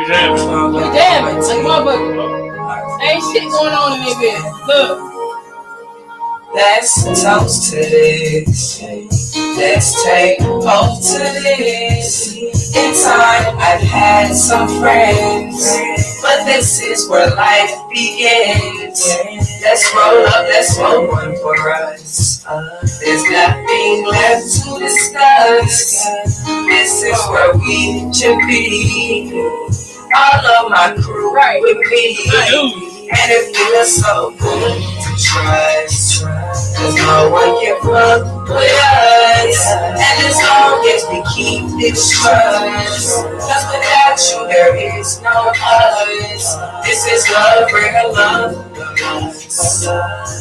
jamming. We jamming. Like motherfucker. Ain't shit going on in this bitch. Look. Let's toast to this. Let's take hope to this. In time, I've had some friends, but this is where life begins. Let's roll up, let's roll one for us. There's nothing left to discuss. This is where we should be. All of my crew with me. And it feels so good to trust. Cause no one can fuck with us. And as long as we keep this trust, cause without you there is no us. This is love, real love.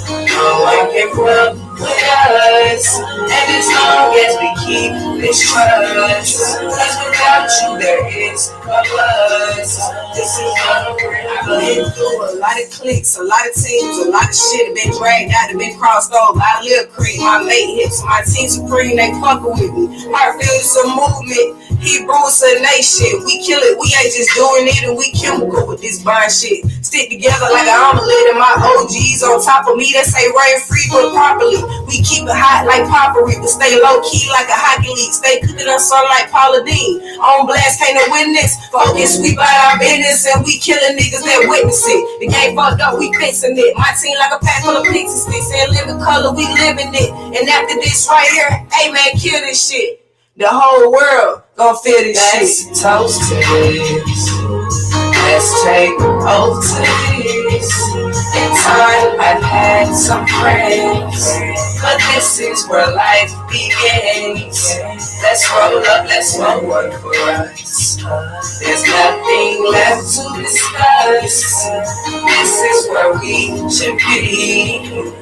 No one can fuck with us. And as long as we keep this trust, cause without you there is no us. This is love, real love. I've been through a lot of clicks, a lot of teams, a lot of shit have been dragged out, have been crossed over. I live cream, my mate hits, my team supreme, they fucking with me. Heart feels a movement, Hebrews a nation. We kill it, we ain't just doing it, and we chemical with this bond shit. Stick together like an omelet, and my OGs on top of me, they say rain free but properly. We keep it hot like potpourri, but stay low key like a hockey league. Stay cooking on sun like Paula Dean. On blast, can't no witness. Focus, we buy our business, and we killing niggas that witness it. The game fucked up, we fixing it. My team like a pack full of pixie sticks and living color, we living it. And after this right here, hey man, kill this shit. The whole world gon' feel this shit. Let's toast to this. Let's take oath to this. In time, I've had some friends, but this is where life begins. Let's roll up, let's roll one for us. There's nothing left to discuss. This is where we should be.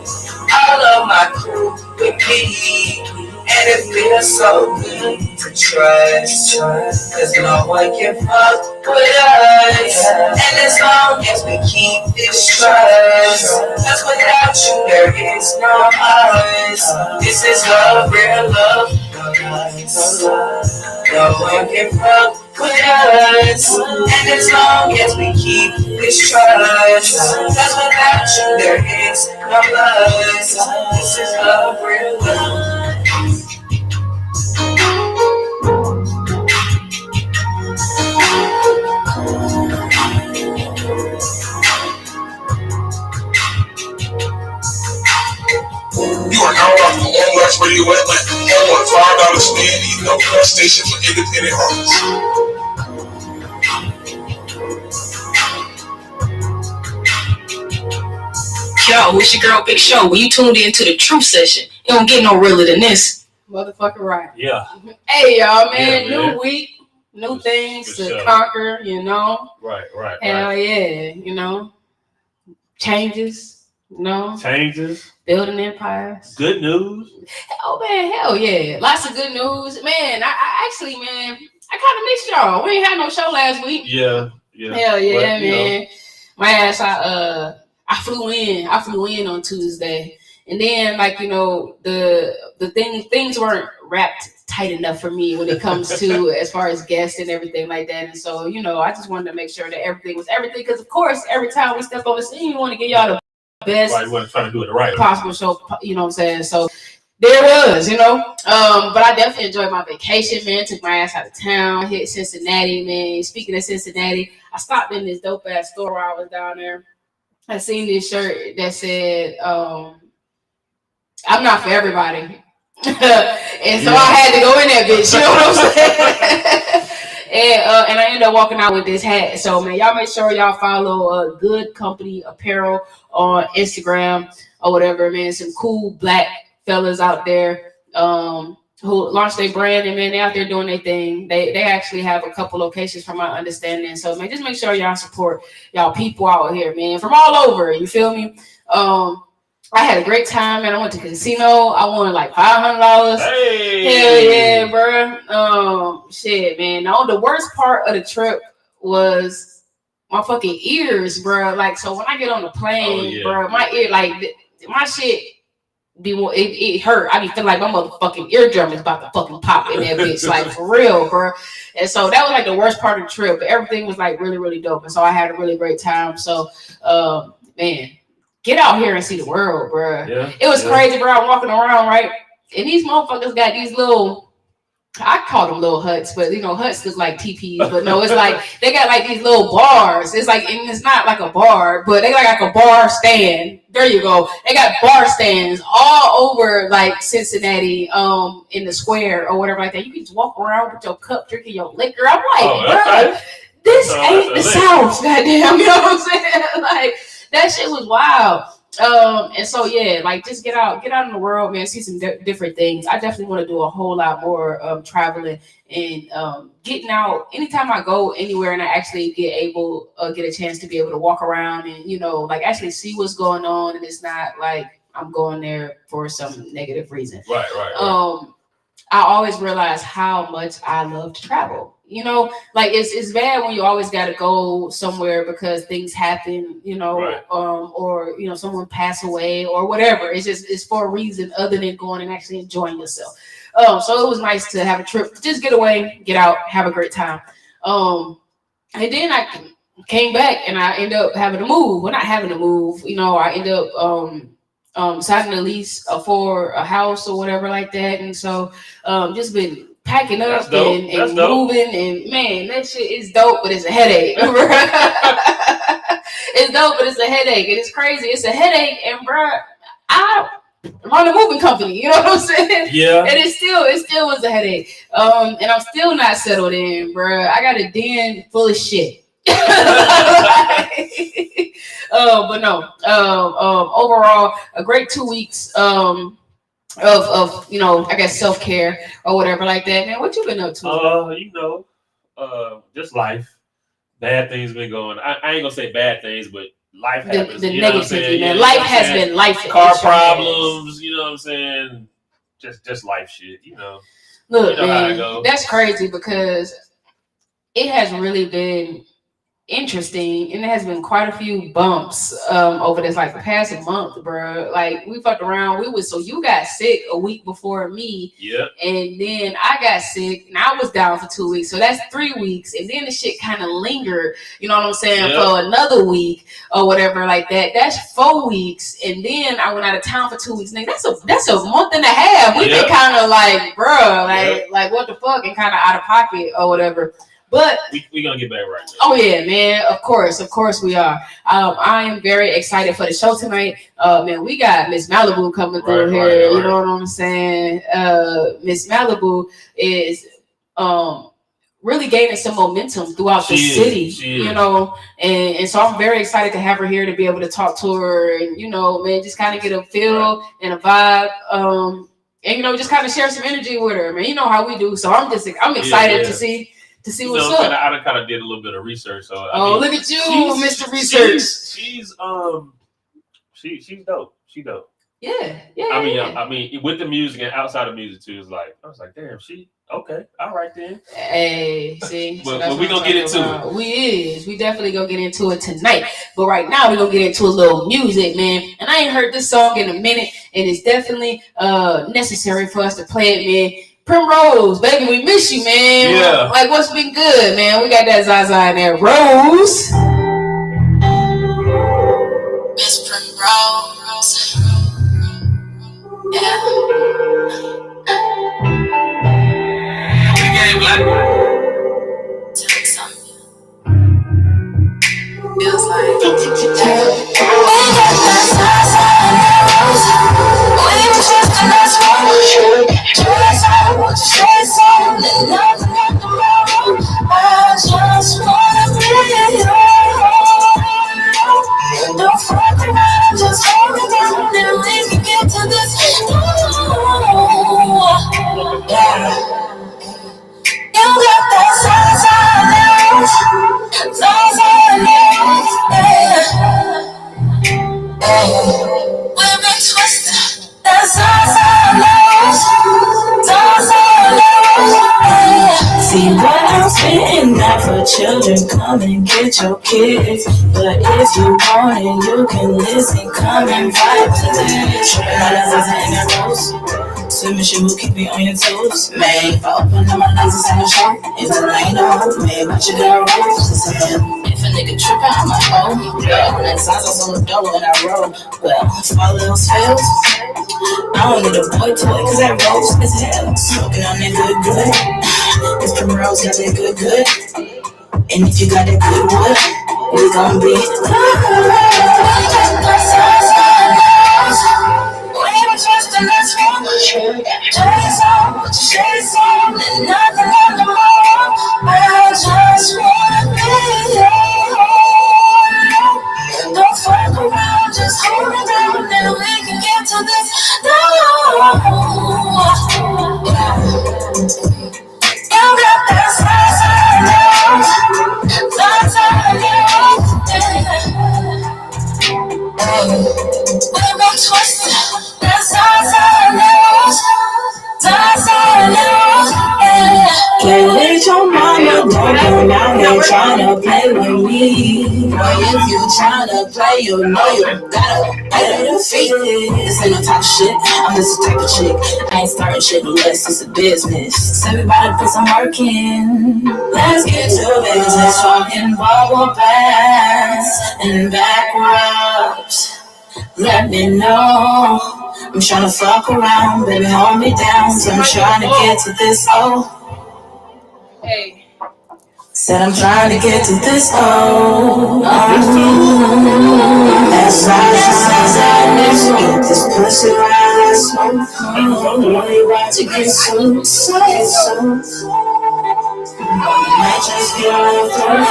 All of my crew with me. And it feels so good to trust. Cause no one can fuck with us. And as long as we keep this trust, cause without you there is no us. This is love, real love. No one can fuck with us. And as long as we keep this trust, cause without you there is no us. This is love, real love. You are now rocking on Blast Radio Atlanta, home of $5 stand-in no gas station for independent artists. Yo, it's your girl Big Show. When you tuned into the Truth Session, you don't get no realer than this. Motherfucker right. Yeah. Hey y'all, man. New week, new things to conquer, you know. Right. Hell yeah, you know. Changes, you know. Building empires. Good news. Oh man, hell yeah. Lots of good news. Man, I actually, man, I kind of missed y'all. We ain't had no show last week. Yeah. Hell yeah, but, man. My ass, I flew in on Tuesday. And then, like, you know, the things weren't wrapped tight enough for me when it comes to as far as guests and everything like that. And so, you know, I just wanted to make sure that everything was everything. Because, of course, every time we step on the scene, we want to give y'all the best trying to do it right possible show, you know what I'm saying? So there it was, you know. But I definitely enjoyed my vacation, man. Took my ass out of town, hit Cincinnati, man. Speaking of Cincinnati, I stopped in this dope ass store while I was down there. I seen this shirt that said, I'm not for everybody. And so I had to go in that bitch, you know what I'm saying? And I ended up walking out with this hat. So, man, y'all make sure y'all follow Good Company Apparel on Instagram or whatever, man. Some cool black fellas out there who launched their brand, and, man, they out there doing their thing. They actually have a couple locations from my understanding. So, man, just make sure y'all support y'all people out here, man, from all over. You feel me? I had a great time, man. I went to the casino. I won like $500. Hey. Hell yeah, bro. Shit, man. The worst part of the trip was my fucking ears, bro. Like, so when I get on the plane, bro, my ear, like, my shit be more. It hurt. I be feeling like my motherfucking eardrum is about to fucking pop in that bitch, like for real, bro. And so that was like the worst part of the trip. But everything was like really, really dope, and so I had a really great time. So, man, get out here and see the world, bro. Yeah, it was crazy, bro. I'm walking around, right, and these motherfuckers got these little. I call them little huts, but you know, huts look like teepees, but no, it's like they got like these little bars. It's like, and it's not like a bar, but they got like a bar stand. There you go. They got bar stands all over like Cincinnati, in the square or whatever like that. You can just walk around with your cup, drinking your liquor. I'm like, bro, this ain't the South, goddamn. You know what I'm saying? Like that shit was wild. And so yeah, like just get out in the world, man. See some different things. I definitely want to do a whole lot more traveling and getting out. Anytime I go anywhere and I actually get a chance to be able to walk around and like actually see what's going on, and it's not like I'm going there for some negative reason. Right. I always realize how much I love to travel. Like it's bad when you always got to go somewhere because things happen, Right. or someone pass away or whatever. It's for a reason other than going and actually enjoying yourself. So it was nice to have a trip, just get away, get out, have a great time. And then I came back and I ended up having to move. Well, not having to move, I ended up signing a lease for a house or whatever like that, and so just been packing up and moving, and man, that shit is dope, but it's a headache. It's dope, but it's a headache, and it's crazy. It's a headache, and bro, I run a moving company. You know what I'm saying? Yeah. And it still was a headache. And I'm still not settled in, bro. I got a den full of shit. But no. Overall, a great 2 weeks. Of I guess self-care or whatever like that. Man, what you been up to? Just life. Bad things been going. I ain't gonna say bad things, but life happens. The negativity, man. Life has been life. Car problems, you know what I'm saying? Just life shit, Look, man, that's crazy because it has really been interesting, and there has been quite a few bumps over this like the past month, bro. Like we fucked around. So you got sick a week before me, yeah, and then I got sick and I was down for 2 weeks, so that's 3 weeks, and then the shit kind of lingered. You know what I'm saying? Yeah. For another week or whatever like that. That's 4 weeks, and then I went out of town for 2 weeks. Nigga, that's a month and a half. We've been kind of like, bro, like what the fuck, and kind of out of pocket or whatever. But we gonna get back right now. Oh yeah, man. Of course we are. I am very excited for the show tonight. Man, we got Miss Malibu coming through here. Right. You know what I'm saying? Miss Malibu is really gaining some momentum throughout the city. And so I'm very excited to have her here to be able to talk to her and man, just kind of get a feel and a vibe. And just kind of share some energy with her, man. You know how we do. So I'm excited to see. To see what's up. I kind of did a little bit of research. So look at you, Mr. Research. She's dope. She dope. Yeah. I mean, with the music and outside of music too, I was like, damn, she okay. All right then. Hey, see. But we gonna get into it. We definitely gonna get into it tonight. But right now we gonna get into a little music, man. And I ain't heard this song in a minute, and it's definitely necessary for us to play it, man. Primrose, baby, we miss you, man. Yeah. Like, what's been good, man? We got that Zaza in there. Rose. Miss Primrose. Yeah. Tell me something. Feels like. We got that Zaza in that Rose. We were just in that smoke. I want to say something, nothing at the moment. I just wanna be alone. Don't fuck around, just hold me down, and we can get to this. Yeah. You got that Zaza in there, yeah. Spitting out for children, come and get your kids. But if you want it, you can listen, come and vibe to this. Tripping all that Zaza in that rose. Swimming shit will keep me on your toes. Man, if I open up my legs and a show, if the lane don't hold me, but you got roses in him. If a nigga trippin', I'm a hoe. Yeah, when that Zaza's on the double and I roll. Well, if all else fails, I don't need a boy toy, cause that rose is hell. Smoking on that good. This Primrose got that good. And if you got that good wood, we gon' be. Trust in us, chase on, put your shades on, and nothing on the moon. I just wanna be alone. Don't fuck around, just hold me down, and we can get to this. No, you got that we've been twisted. That's can't let your mama don't come out here tryna play with me. Boy, if you tryna play, you know you gotta pay the fee. This ain't no talk shit, I'm just the type of chick. I ain't starting shit unless it's a business. So everybody put some work in. Let's get to business. Talking bubble baths and back rubs. Let me know. I'm tryna fuck around, baby, hold me down. So I'm trying to get to this, Hey. Said I'm trying to get to this, As I get this pussy right, smoke. Only right to get some, might just get on the throat.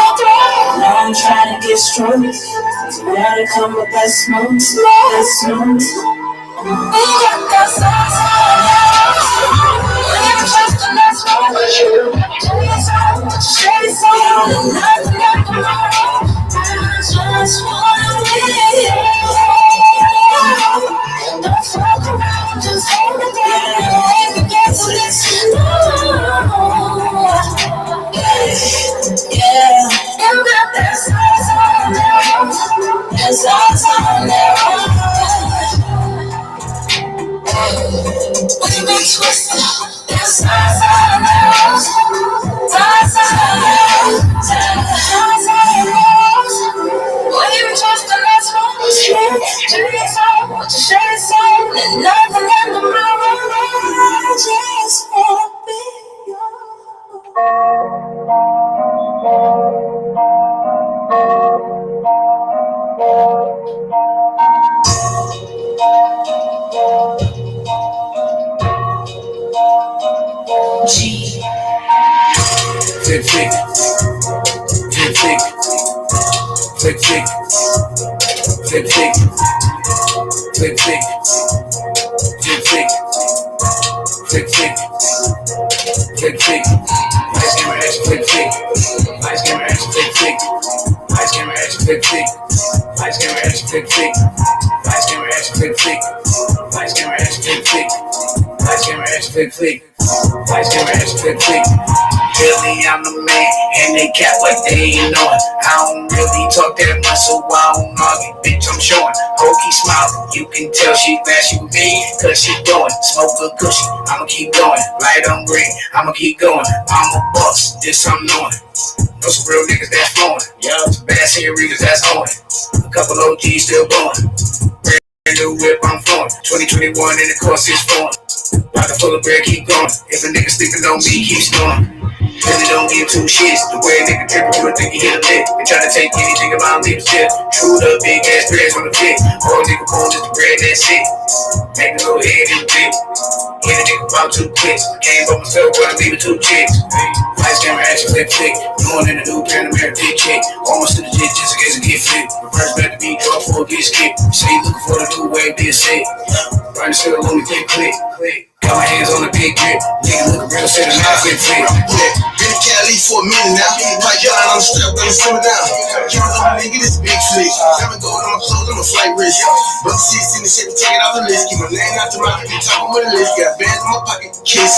Now I'm trying to get strong. So gotta come with that smoke. We got that sauce on we ain't trusting that smoke. Chase on, put your shades on, and nothing like tomorrow. I just wanna be don't fuck around, just hold it down, and we can get to this. Yeah, you got that sauce on that sauce on that we've been twisted. That's we've been twisted. That's Chase on, put your shades on, and nothing in the mirror. I just wanna be G. Tick, tick, tick, tick, tick, tick, tick, tick, tick, tick, tick, tick, tick, tick, tick. Lights, camera, action, tick, tick. Lights, camera, action, tick, tick. Lights, camera, action, tick, tick. Lights, camera, action, tick, tick. Lights, camera, action, tick, tick. Lights, camera, action, tick, tick. Lights, camera, action, tick, tick. Lights, camera, action, tick, tick. Really, I'm the man, and they cap like they ain't know it. I don't really talk that much, so I don't argue, bitch, I'm showing. Hope keep smiling, you can tell she glad she with me, cause she doing. Smoke a cushion, I'ma keep going. Light on green, I'ma keep going. I'm a boss, this I'm knowing. Know some real niggas that's flowing. Yeah, some bad senoritas that's owing. A couple OGs still going. Brand new whip, I'm flowing. 2021 and the course is flowing. Pocket full of bread, keep going. If a nigga sleeping on me, keep snoring. Really don't give two shits. The way a nigga trippin', you would think he hit a lick. They try to take anything about leave a tip. True the big ass dreads on the fit. All nigga born just the bread, that's it. Make the little head in the dip. Hit a nigga about 2 clicks. Came by myself, but I'm leaving 2 chicks. Lights, camera, action, click, click. Going in the new Panamera, big chick. Almost to the jit, just in case I get flipped. Reverse back to beat, draw for a get skipped. Say you looking for the new wave, be a sick. Run the still on me, click, click. Got my hands on the big grip. Nigga looking real, say the knife fit. Been in Cali for for a minute now. Like y'all, I'm strapped, gonna simmer down. Keep it on, nigga, this big flick. Diamond gold on my clothes, I'm a flight risk. Buck 6 in the shit, take it off the list. Keep my name out the mouth, keep talking with a list. Got bands in my pocket, kiss.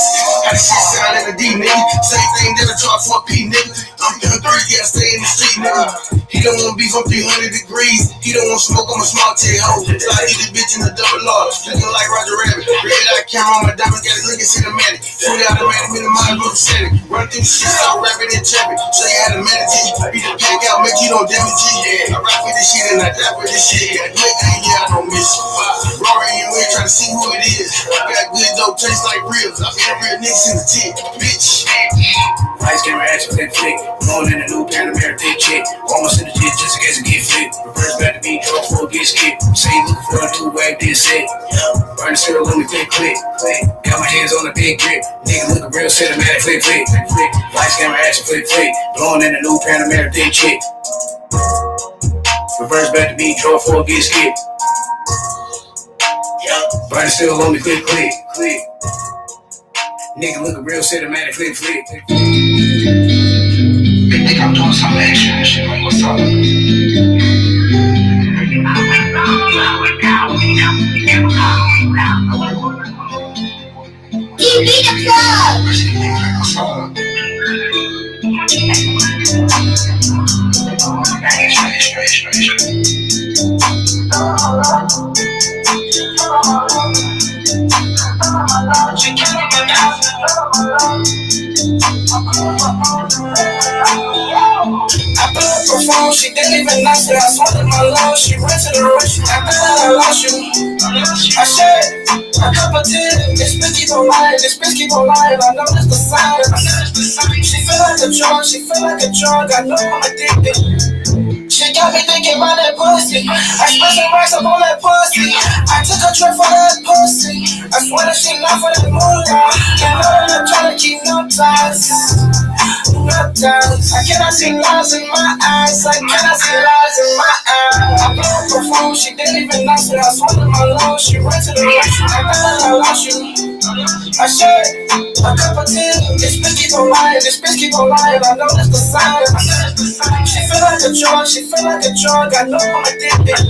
How the shit sound in the D, nigga. Same thing that I charge for a P, nigga. I'm feeling crazy, I stay in the street, nigga. He don't want beef on 300 degrees. He don't want smoke, I'm a small tail hoe. So I eat this bitch in a double R. Looking like Roger Rabbit. Red eye camera on my diamonds, got it looking cinematic. Fully automatic, minimize road setting. Run through the shit, start rapping and trapping. Show you how to meditate. Beat the pack out, make you don't damage it. I rap with this shit and I die with this shit. Got good thing, yeah, I don't miss it. Rory and Ray trying to see who it is. Got good dope, taste like ribs. I been a real nigga since the tip, bitch. Ice camera action, flip flick. Rolling in a new Panamera, thick chick. Almost in the jet just in case I get flipped. Reverse back to me, draw for a get skipped. Say you looking for a two-wag, this set. Burn the cereal, let me click, click, click. Got my hands on the big grip. Nigga looking real cinematic, flick, flick, flick. Ice camera action, flip flick. Blowing in a new Panamera, thick chick. Reverse back to me, draw for a get skipped. Burn the cereal, let me click, click, click. Nigga looking real cinematic, flick, flick. They think I'm doing something extra and shit, like what's up? Give me the plug! What's up? I blew up her phone, she didn't even ask me. I swallowed my love, she ran to the rescue. I thought I lost you. I shared a cup of tea. This bitch keep on lying, this bitch keep on lying. I know that's the sign. She feel like a drug, she feel like a drug. I know I'm addicted. She got me thinking about that pussy. I spent some racks up on that pussy. I took a trip for that pussy. I swear that she not for that moolah. Can't know that I'm trying to keep no ties. No ties. I cannot see lies in my eyes. I cannot see lies in my eyes. I blew up her phone. She didn't even answer. I swallowed my lungs. She ran to the rescue. I thought I lost you. I shared a cup of tea. This bitch keep on lying. This bitch keep on lying. I know that's the sign. She feel like a drug. She feel like a drug. I know I'm addicted.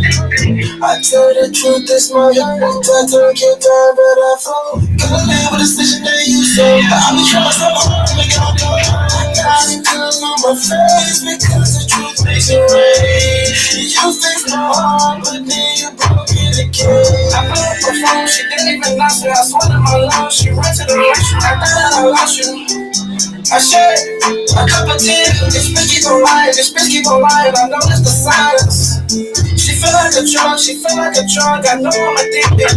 I tell the truth, this my life. Try to get down, but I fall. Couldn't live with a decision that you saw. But I be trying myself to make it all go. I ain't feeling on my face because the truth makes it rain. You fixed my heart, but then you broke it again. I blew up her phone, she didn't even answer. I swallowed my lungs, she ran to the rescue. I thought I lost you. I shared a cup of tea. This bitch keep on lying, this bitch keep on lying. I know that's the silence. She feel like a drug, she feel like a drug. I know I'm addicted.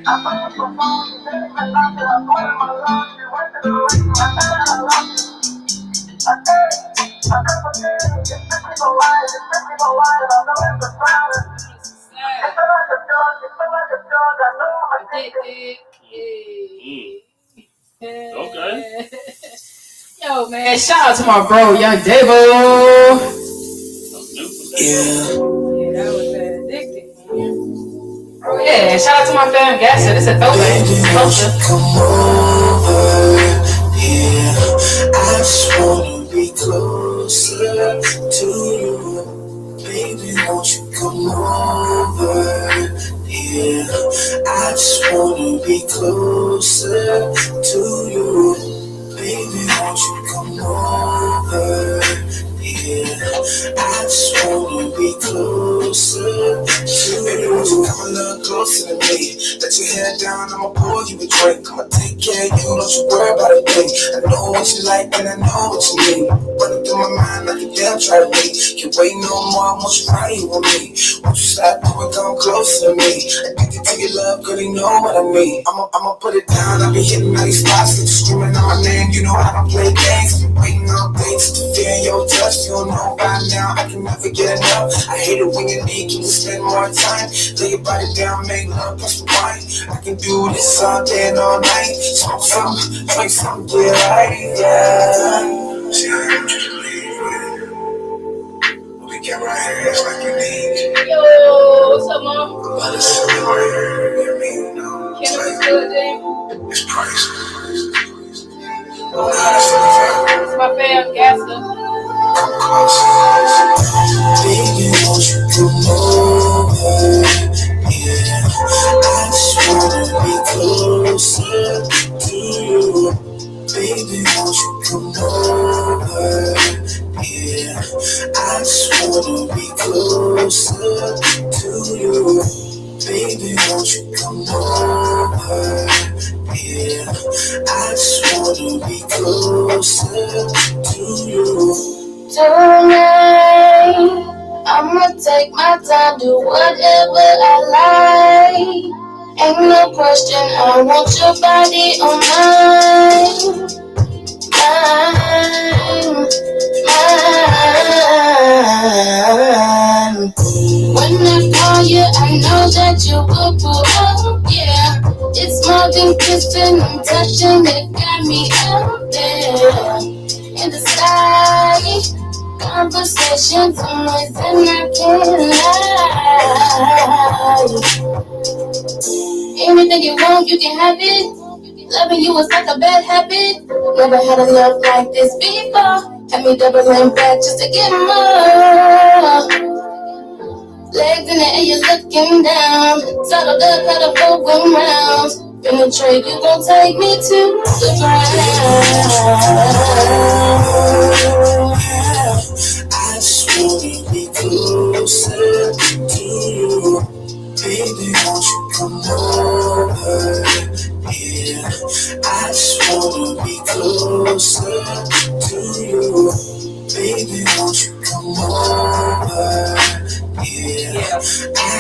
I blew up her phone, she didn't even answer. I swallowed my lungs, she ran to the rescue. I thought I lost you. I shared a cup of tea. This bitch keep on lying, this bitch keep on lying. I know that's the silence. She feel like a drug, she feel like a drug. I know I'm addicted. Okay. Yo, man, shout out to my bro, Young Davo. Yeah, that was addicted. Oh, yeah, shout out to my fam, Gasser. This is a throwback. come over here. I just wanna be closer to you. Baby, won't you come over here? I just wanna be closer to you. Baby, won't you come over here? I just wanna be closer to you. Baby, won't you come a little closer to me? Let your head down, I'ma pour you a drink. I'ma take care of you, don't you worry about a thing. I know what you like and I know what you need. Running through my mind like a damn try to wait. Can't wait no more, I want you right here with me. Won't you stop doing, come closer to me? Addicted to your love, girl, you know what I mean. I'ma put it down, I be hitting all these spots. Get you screaming on my name, you know I don't play games. I've been waiting all day just to feel your touch. You don't know by now, I can never get enough. I hate it when you need, can we spend more time? Lay your body down, make love, plus the wine. I can do this all day and all night. Smoke some, drink some, get right, yeah. See, I want you to leave with it. We get right here, it's like you need. Yo, what's up, mom? But it's something right here, you mean, no. Can we do it, James? It's priceless. It's my fam, fam, Gassa. Baby, won't you come over? Yeah, I just wanna be closer to you. Baby, won't you come over? Yeah, I just wanna be closer to you. Baby, won't you come over? Yeah, I just wanna be closer to you. Tonight, I'ma take my time, do whatever I like. Ain't no question, I want your body on mine, mine, mine. When I call you, I know that you will pull up, yeah. It's more than kissing and touching, it got me out there in the sky. Conversations and noise and I can't lie. Anything you want, you can have it. Loving you is like a bad habit. Never had a love like this before. Had me doubling back just to get more. Legs in the air, you're looking down. Saddled up, had a broken rounds. Penetrate, you gon' take me to the ground. I just wanna be closer to you. Baby, won't you come over? Yeah, I just wanna be closer to you. Baby, won't you come over? Yeah, I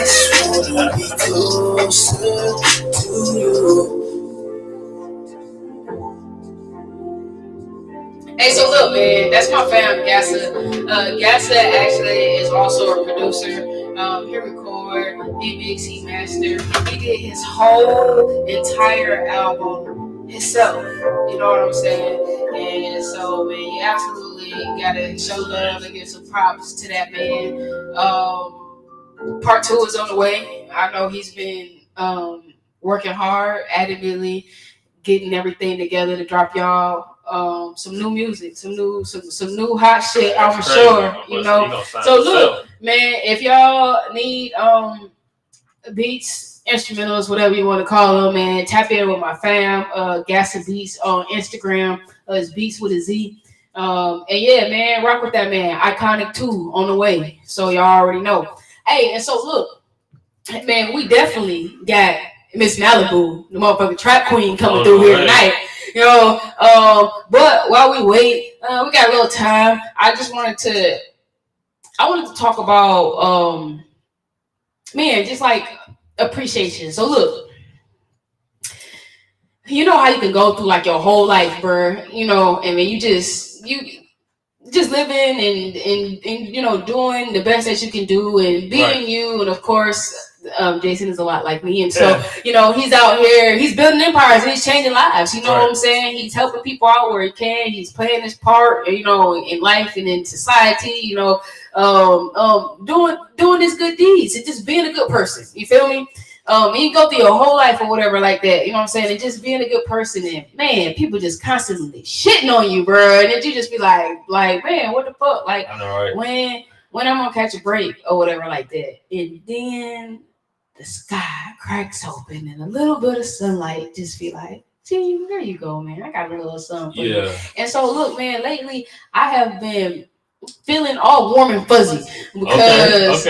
just wanna be closer to you. Hey, so look, man, that's my fam, Gassa. Gassa actually is also a producer. He record, he mix, he master. He did his whole entire album himself. You know what I'm saying? And so, man, you absolutely gotta show love and give some props to that man. Part 2 is on the way. I know he's been working hard, adamantly getting everything together to drop y'all some new music, some new hot shit. I'm sure, you know. So look, man, if y'all need beats, instrumentals, whatever you want to call them, man, tap in with my fam, Gassa Beats on Instagram. It's Beats with a Z. And yeah, man, rock with that man. Iconic 2 on the way. So y'all already know. Hey, and so look, man, we definitely got Miss Malibu, the motherfucking trap queen, coming through here tonight. You know, but while we wait, we got a little time. I wanted to talk about, man, just like appreciation. So look, you know how you can go through like your whole life, bruh, you know, and then you just living and you know doing the best that you can do and being you, and of course Jason is a lot like me, and so you know he's out here, he's building empires and he's changing lives, you know what I'm saying, he's helping people out where he can, he's playing his part, you know, in life and in society, you know, doing his good deeds and just being a good person, you feel me? You go through your whole life or whatever like that, you know what I'm saying, and just being a good person, and man, people just constantly shitting on you, bro, and then you just be like, man, what the fuck, like, I know, right? when I'm gonna catch a break or whatever like that, and then the sky cracks open and a little bit of sunlight just be like, see, there you go, man, I got a little sun for you. And so look, man, lately I have been feeling all warm and fuzzy because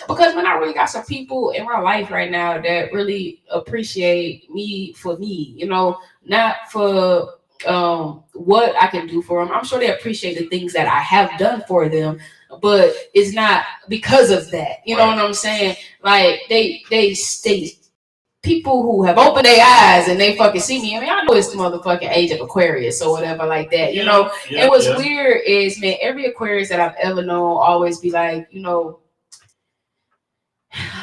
because man, I really got some people in my life right now that really appreciate me for me, you know, not for what I can do for them. I'm sure they appreciate the things that I have done for them, but it's not because of that. You know what I'm saying? Like they people who have opened their eyes and they fucking see me. I mean, I know it's the motherfucking age of Aquarius or whatever like that. You know, and what's weird is, man, every Aquarius that I've ever known always be like, you know,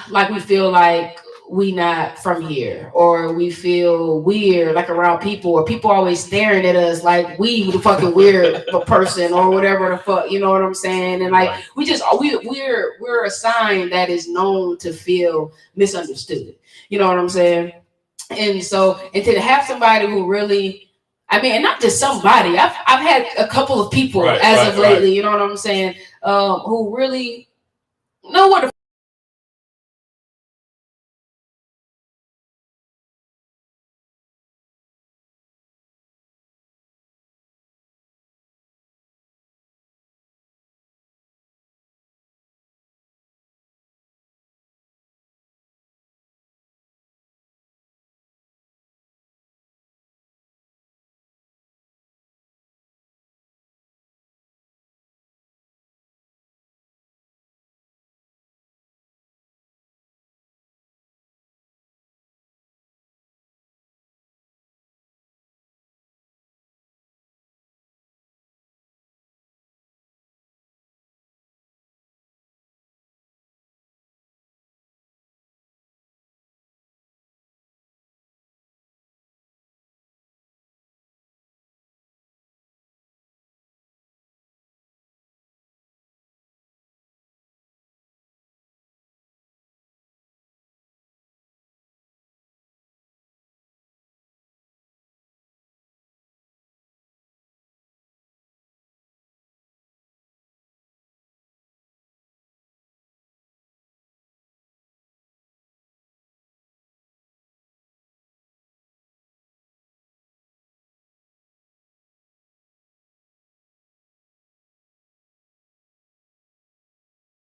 like we feel like we not from here, or we feel weird like around people, or people always staring at us like we the fucking weird person or whatever the fuck, you know what I'm saying? And like we're a sign that is known to feel misunderstood, you know what I'm saying? And so, and to have somebody who really I mean, and not just somebody. I've had a couple of people of lately. You know what I'm saying? Who really know what the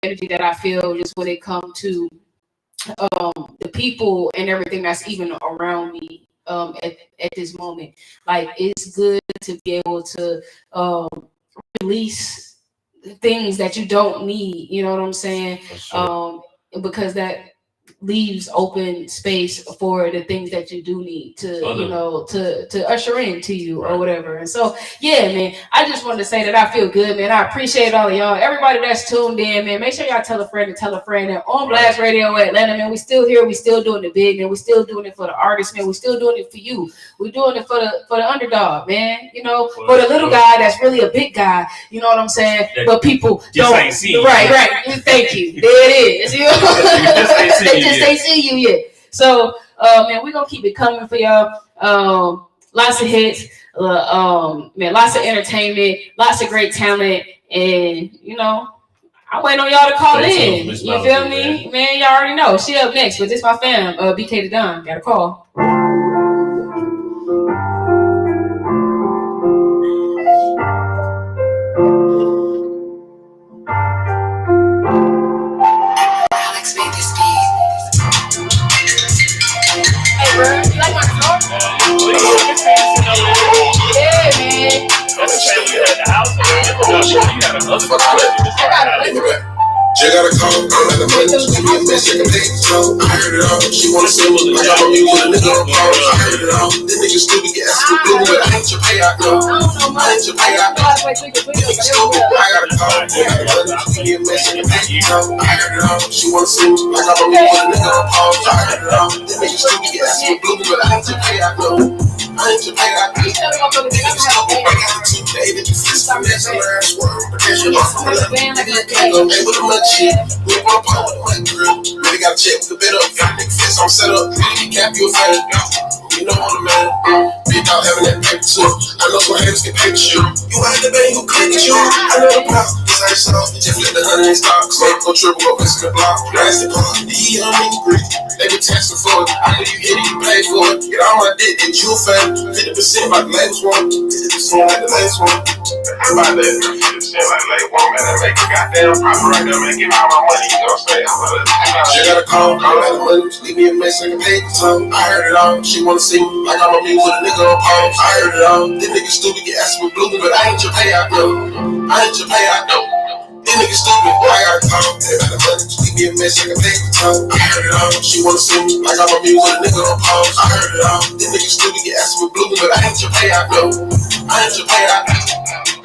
energy that I feel just when it comes to the people and everything that's even around me at this moment. Like it's good to be able to release things that you don't need. You know what I'm saying? Sure. Because that leaves open space for the things that you do need to, you know, to usher into you or whatever. And so, yeah, man, I just wanted to say that I feel good, man. I appreciate all of y'all, everybody that's tuned in, man. Make sure y'all tell a friend and tell a friend. And on Blast Radio Atlanta, man, we still here, we still doing it big, man. We still doing it for the artists, man. We still doing it for you. We're doing it for the underdog, man. You know, for the little guy that's really a big guy. You know what I'm saying? But people don't ain't see you. Right. Thank you. There it is. You know? They just ain't see you yet. So, man, we're gonna keep it coming for y'all. Lots of hits, man, lots of entertainment, lots of great talent, and you know, I'm waiting on y'all to call in. You feel me, man? Y'all already know. She up next, but this my fam, BK the Don. Got a call. Hey, bro, you like my song? Yeah, man. That's the same we had at the house. You had another one. I got it. She got a call, I'm at the money, give me a mess, I can take it slow. I heard it all, she wanna see me, like I'm on me with a nigga on pause. I heard it all, this nigga stupid, get asked for blue, but I ain't your payout, no. I ain't your payout, no. Nigga stupid, I got a call, I'm at the money, give me a mess, I can take it slow. I heard it all, she wanna see me, like I'm on me with a nigga on pause. I heard it all, this nigga stupid, get asked for blue, but I ain't your payout, no. I ain't your payout, no. Nigga stupid, I got a 2K, that you fist my mess, I learned swerve, but that's your off from the left. Nigga can't go there with a much shit. We want to play with the money grill. Really got to check with the bit up. Nigga fist on set up. Cap you a fan. You know I'm the man. Big dog having that paper too. I know some haters can paper shit. You ain't the man who click at you. I know the pop. This ain't soft. Just flip the 100 in stock. So go triple, go piss in the block. That's the car. The on me green. They be taxing for it. I know you hit it, you pay for it. Get all my dick, and you a fan. 50% like the latest one. 50% like the latest one. How about that? 50% like the latest one, man. That make a goddamn profit right there, man. Give me all my money, you know what I'm saying? She got a call, I'm at the money. Leave me a mess, I can pay the time. I heard it all. She wanna see me like I'm on me with a nigga on pause. I heard it all. This nigga stupid, get asked for blue, but I ain't your payout, no. I ain't your payout, no. This nigga stupid, I got a call. They got the money. Leave me a mess, I can pay the time. I heard it all. She wanna see me like I'm on me with a nigga on pause. I heard it all. This nigga stupid, get asked for blue, but I ain't your payout, no. I ain't your payout, no.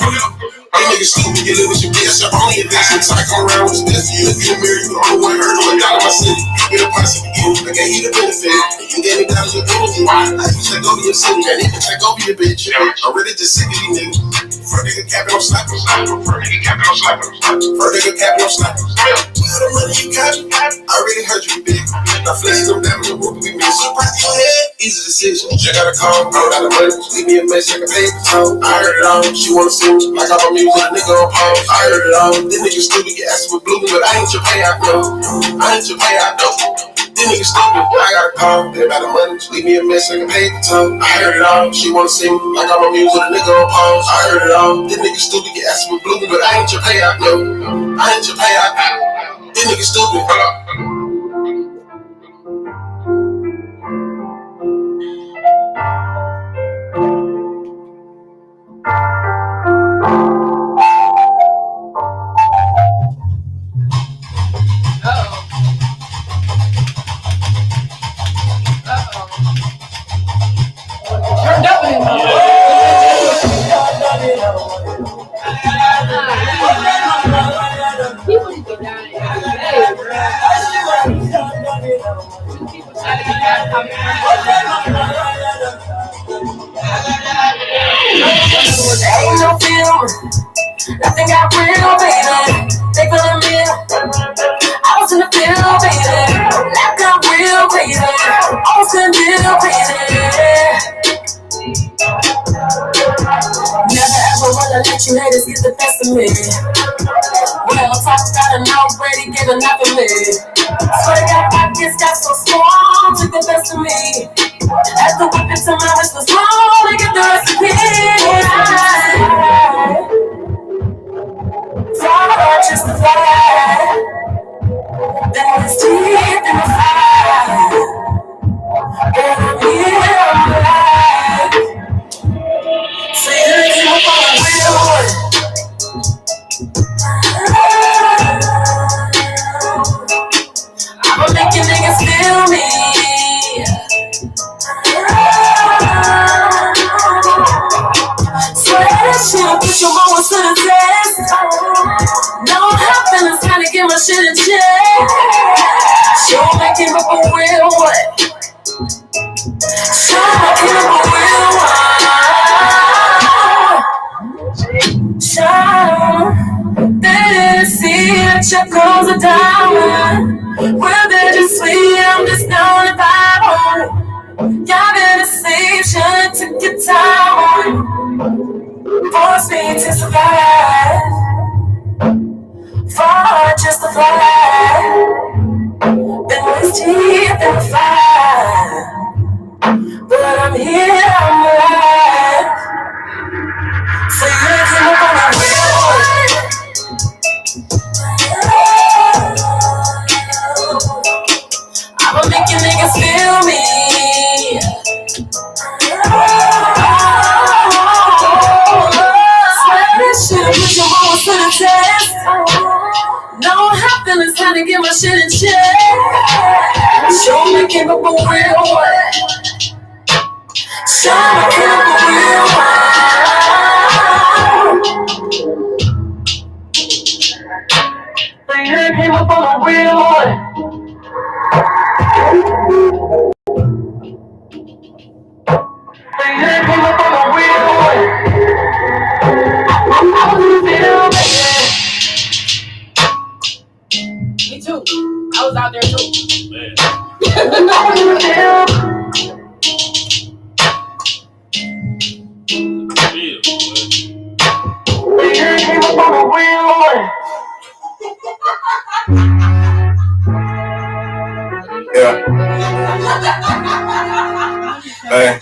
These niggas stupid, you live with your bitch. Your only investments, I come around with this. You look in the mirror, you the only one heard of a dollar in my city. Get a posse to you, I gave you the benefit. And you gave me dollars your energy. I used to take over your city, and even take over your bitch. I'm really just sick of these niggas. First nigga capping on slappers. First nigga capping on slappers. First nigga capping on slappers. How the money you capping? I already heard you big. Now flexing them diamonds and whooping me. Surprise your head, easy decision. Check out a call, I got the money. Leave me a message, I can pay the toll. I heard it all. She wanna see me like I'm a music, a nigga on pause. I heard it all. This nigga stupid, get asked with blue, but I ain't your payout, no. I ain't your payout, no. This nigga stupid, I got a call. They about the money, leave me a message, I can pay the toll. I heard it all. She wanna see me like I'm a music, a nigga on pause. I heard it all. This nigga stupid, get asked with blue, but I ain't your payout, no. I ain't your payout. This nigga stupid. Turned up in people need to die. Ain't no film, nothing got real, baby. They feelin' me. I was in the field, baby. That got real, baby. I was in the deal, baby. Never ever wanna let you haters get the best of me. Well, talk about an already giving nothing me. Swear to God, pockets got so strong, took the best of me. Had to whip it till my wrist was long to get the recipe. Fire just the fire. That was deep in the fire. And I'm here, I'm alive. So you came up on a real one. I'ma make you niggas feel me. Swear that shit, put your moments to the test. No happiness, trying to get my shit in check. Show me came up a real one. Show me came up a real one. Show. They didn't see that your clothes are diamond. Well, they're just sweet, I'm just down the vibe. Y'all didn't see, should've took your time. Force me to survive. For just to fly. Been waist deep in the fire. But I'm here, I'm alive. So you came up on a real one. I'ma make you niggas feel me. Swear this shit, put your moments to the test. No happiness, trying to get my shit in check. Show me came up a real one. Show me came up a real one. So you came up on a real one. So you came up on a real one. I was in the field, baby. Me too. I was out there too. I was in the field. So you came up on a real one. Yeah. Hey.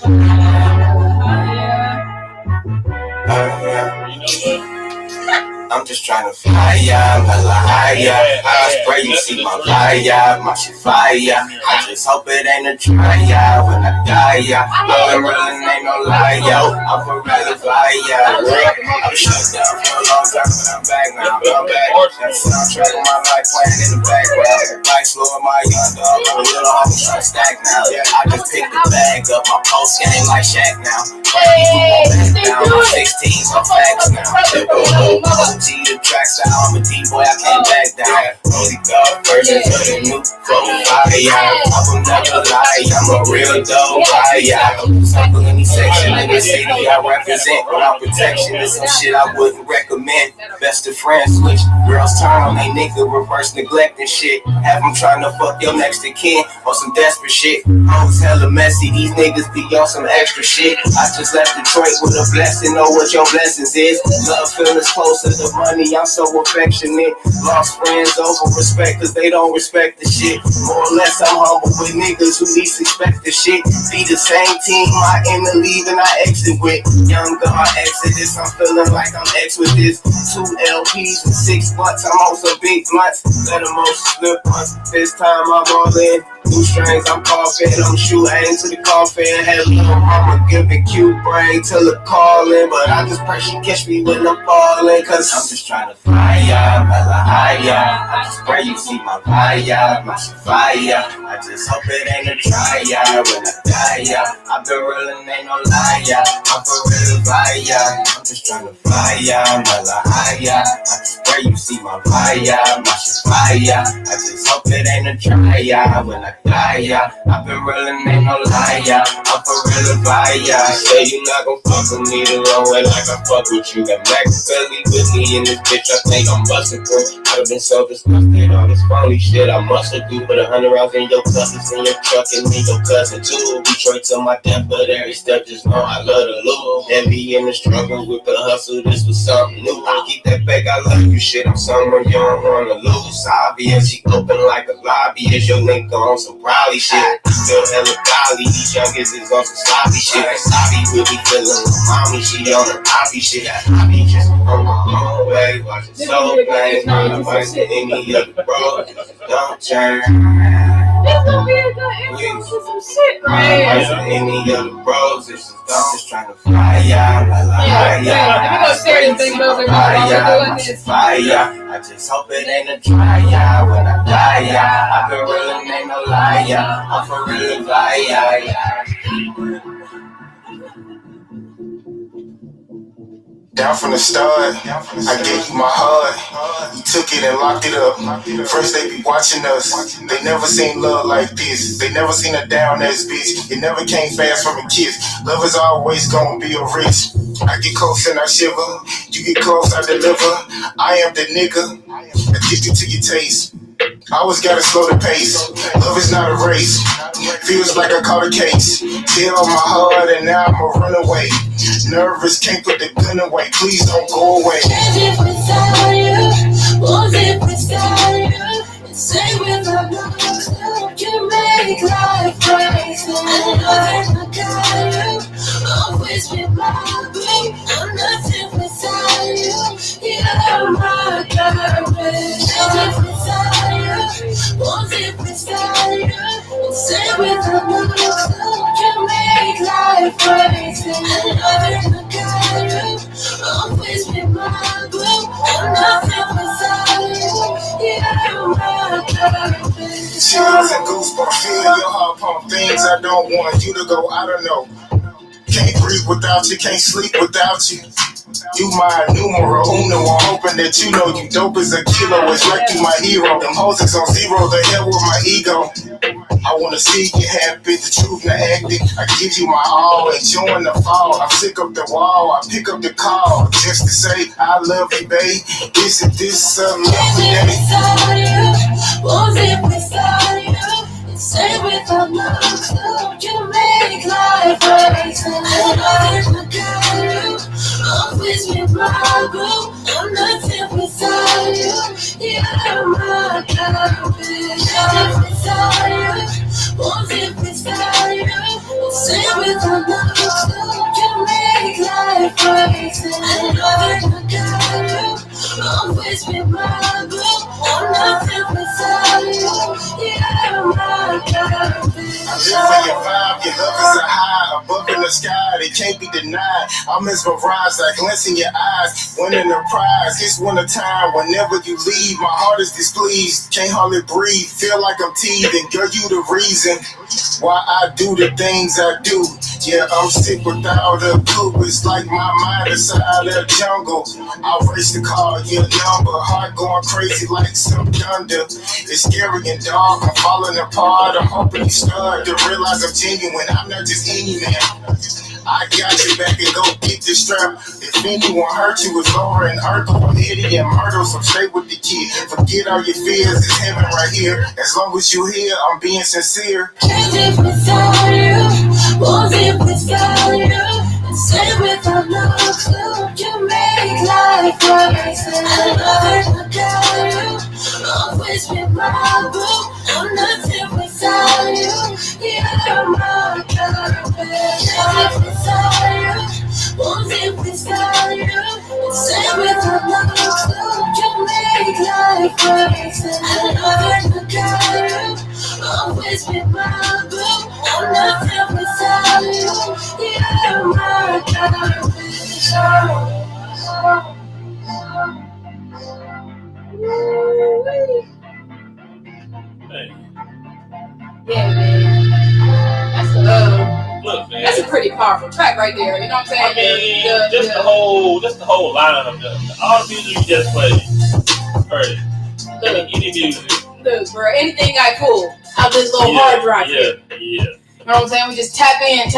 I'm just trying to fly, yeah, hella higher. I spray, you see my fire, my shit fire. I just hope it ain't a try, yeah, when I die, yeah. I'm really ain't no lie, yo. I'm forever fly, yeah. I'm shut down for a long time, but I'm back now. I'm back. That's the soundtrack of my life playing in the background. Life slow in my young dog. I'm a little homie trying to stack now. I just picked the bag up, my post game like Shaq now. Down 16, so facts now. OG, the tracks, the armor D-boy, I can't back down. Only God version of the new fire. I will never lie, I'm a real dope fire. Sample any section in the city I represent without protection. It's some shit I wouldn't recommend. Best of friends switch, girls turn on they nigga, reverse neglect and shit. Have them trying to fuck your next of kin on some desperate shit. Hoes hella messy, these niggas be on some extra shit. I just left Detroit with a blessing, know what your blessings is. Love feelings closer to money, I'm so affectionate. Lost friends over respect cause they don't respect the shit. More or less I'm humble with niggas who least expect the shit. Be the same team I end the leave and I exit with. Young God exodus, I'm feeling like I'm ex with this. 2 LPs and 6 months, I'm on some big blunts. Let them all slip once, this time I'm all in. New strings, I'm coughing, I'm shoot aim to the coffin. Had little mama giving cute brain till the calling. But I just pray she catch me when I'm falling. Cause I'm just trying to fly ya, bella higher. I just pray you see my fire, my fire. I just hope it ain't a try ya when I die ya. I've been real and ain't no liar. I'm for real fire. I'm just trying to fly ya, bella higher. I just pray you see my fire, my fire. I just hope it ain't a try ya when I die ya. I've been real and ain't no liar. I'm for real fire. Say you not gon' fuck with me the wrong way like I fuck with you. Got Max Belly with me in this bitch. I think I'm busting through. I've been so disgusted. All this phony shit I must have do. Put 100 rounds in your cousins, in your truck, and in your cousin too. Detroit to my death, but every step just know I love the lose. Heavy in the struggle with the hustle. This was something new. I keep that back. I love you shit. I'm someone you don't wanna lose. Obvious, she open like a lobby. Is your nigga on some probably shit? Still hella golly. These youngest is on some sloppy shit. Sloppy really feeling like mommy. She on her poppy shit. I be just on my own way. Watching soul things. Not advice to any other bro. Don't turn. It's gonna be a good intro to some shit, man. Any other bros, it's just trying to fly ya, Yeah, let me go share this thing over fire. I just hope it ain't a try ya when I die ya. I been real and ain't no liar. I'm for real fire. Down from the start, I gave you my heart. You took it and locked it up. First they be watching us. They never seen love like this. They never seen a down ass bitch. It never came fast from a kiss. Love is always gonna be a risk. I get close and I shiver. You get close, I deliver. I am the nigga, addicted to your taste. I always gotta slow the pace. Love is not a race. Feels like I caught a case. Tear on my heart and now I'm a runaway. Nervous, can't put the gun away. Please don't go away. Change it without you, lose it without you. Stay without love, you make life crazy. I know that I got you, always be my blue. I'm nothing without you, you're my garbage. Change it without you, lose it without you. Stay without love, you make life crazy. I know that I got you, always be my blue. I'm nothing without you, you're my garbage. Chills and goosebumps, feel your heart pump. Things I don't want you to go, I don't know. Can't breathe without you, can't sleep without you. You my numero uno, I'm hoping that you know you dope as a kilo. It's like you my hero. Them hoes is on zero, the hell with my ego. I wanna see you happy, the truth not acting. I give you my all, enjoying the fall. I pick up the wall, I pick up the call, just to say I love you, babe. Isn't this a lovely day? Without you, was it without you? Stay without love, you make life crazy. I know that I got you, always be my boo. I'm nothing without you, you're my garbage. Without you, was it without you? Stay without love, you make life crazy. I know that I got you, always be my boo. I'm nothing without you, you're my garbage. I live for your vibe, your love is a high, above in the sky, they can't be denied. I'm mesmerized, I glance in your eyes, winning the prize. It's winter time, whenever you leave, my heart is displeased. Can't hardly breathe, feel like I'm teething. Girl, you the reason why I do the things I do. Yeah, I'm sick without a clue. It's like my mind inside the jungle. I race the car, your number. Heart going crazy like some thunder. It's scary and dark, I'm falling apart. I'm hoping you start to realize I'm genuine. I'm not just any man. I got you back and go get the strap. If anyone hurt you, it's Laura and Earth, go ahead and murder, so stay with the kid. Forget all your fears, it's heaven right here. As long as you here, I'm being sincere. Can't live without you, won't live without you. Stay without no clue, you make life worse. I love it without you, always be my boo. I'm nothing without you, you're my garbage. Can't live without you, won't live without you. Stay without no clue, you make life worse. I love it without you, always be my boo. I'm nothing without you, you're my garbage. Yeah, man. Look, man. That's a pretty powerful track right there. You know what I'm saying? I mean, just the whole lineup of all the music you just played. Heard it. Any music. Look, bro, anything got cool out this little hard drive here. Yeah. You know what I'm saying? We just tap in.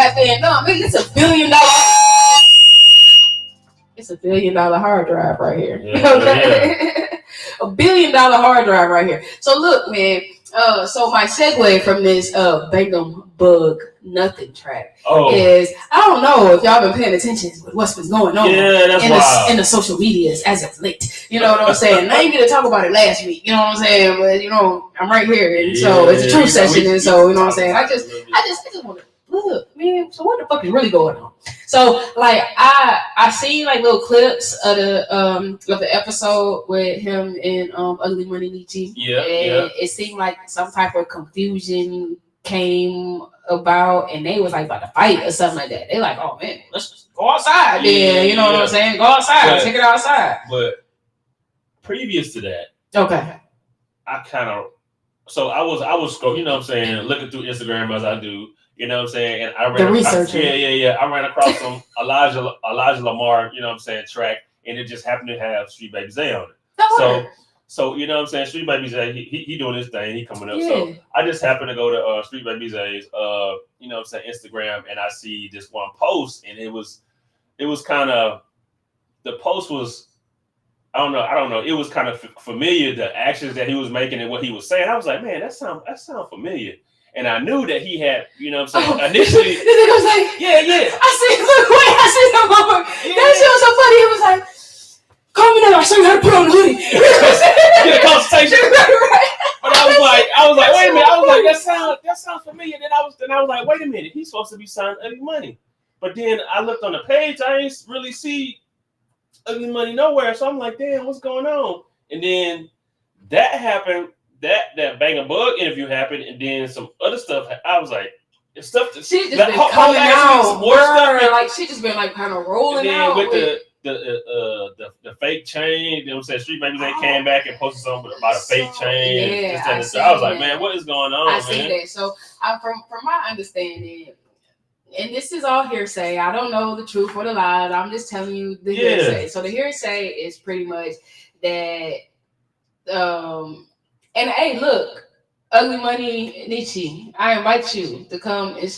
No, I mean, it's $1 billion. It's $1 billion hard drive right here. Yeah. $1 billion hard drive right here. So look, man. So my segue from this Bangum Bug Nothing track is, I don't know if y'all been paying attention with what's been going on in the social medias as of late. You know what I'm saying? I ain't gonna talk about it last week. You know what I'm saying? But you know, I'm right here, and so it's a truth session, and so you know what I'm saying. I just want to look, man. So what the fuck is really going on? So like I seen like little clips of the episode with him and Ugly Money Nietzsche. And it seemed like some type of confusion came about, and they was like about to fight or something like that. They like, oh man, let's just go outside then. You know what I'm saying? Go outside, take it outside. But previous to that, okay, I kind of I was you know what I'm saying, looking through Instagram as I do. You know what I'm saying? And I ran the researcher. I ran across some Elijah Lamar, you know what I'm saying, track, and it just happened to have Street Baby Zay on it. So you know what I'm saying, Street Baby Zay, he doing his thing, he coming up. Yeah. So I just happened to go to Street Baby Zay's you know what I'm saying, Instagram, and I see this one post, and it was kind of, the post was, I don't know, it was kind of familiar, the actions that he was making and what he was saying. I was like, man, that sound familiar. And I knew that he had, you know what I'm saying, initially. This nigga was like, yeah. I see that motherfucker. That shit was so funny. He was like, call me now, I'll show you how to put on the hoodie. Get a consultation. Right. But I was like, wait a minute. I was like, that sounds familiar. Then I was like, wait a minute. He's supposed to be signing Ugly Money. But then I looked on the page, I ain't really see Ugly Money nowhere. So I'm like, damn, what's going on? And then that happened. That Bang Bug interview happened, and then some other stuff. I was like, stuff. She just been coming out more stuff. Like she just been like kind of rolling out with the fake chain. You know what I'm saying? Street Baby Zay came back and posted something about a fake chain. Yeah, I was like, man, what is going on? I see that. So from my understanding, and this is all hearsay. I don't know the truth or the lies. I'm just telling you the hearsay. So the hearsay is pretty much that. And hey, look, Ugly Money Nietzsche, I invite you to come and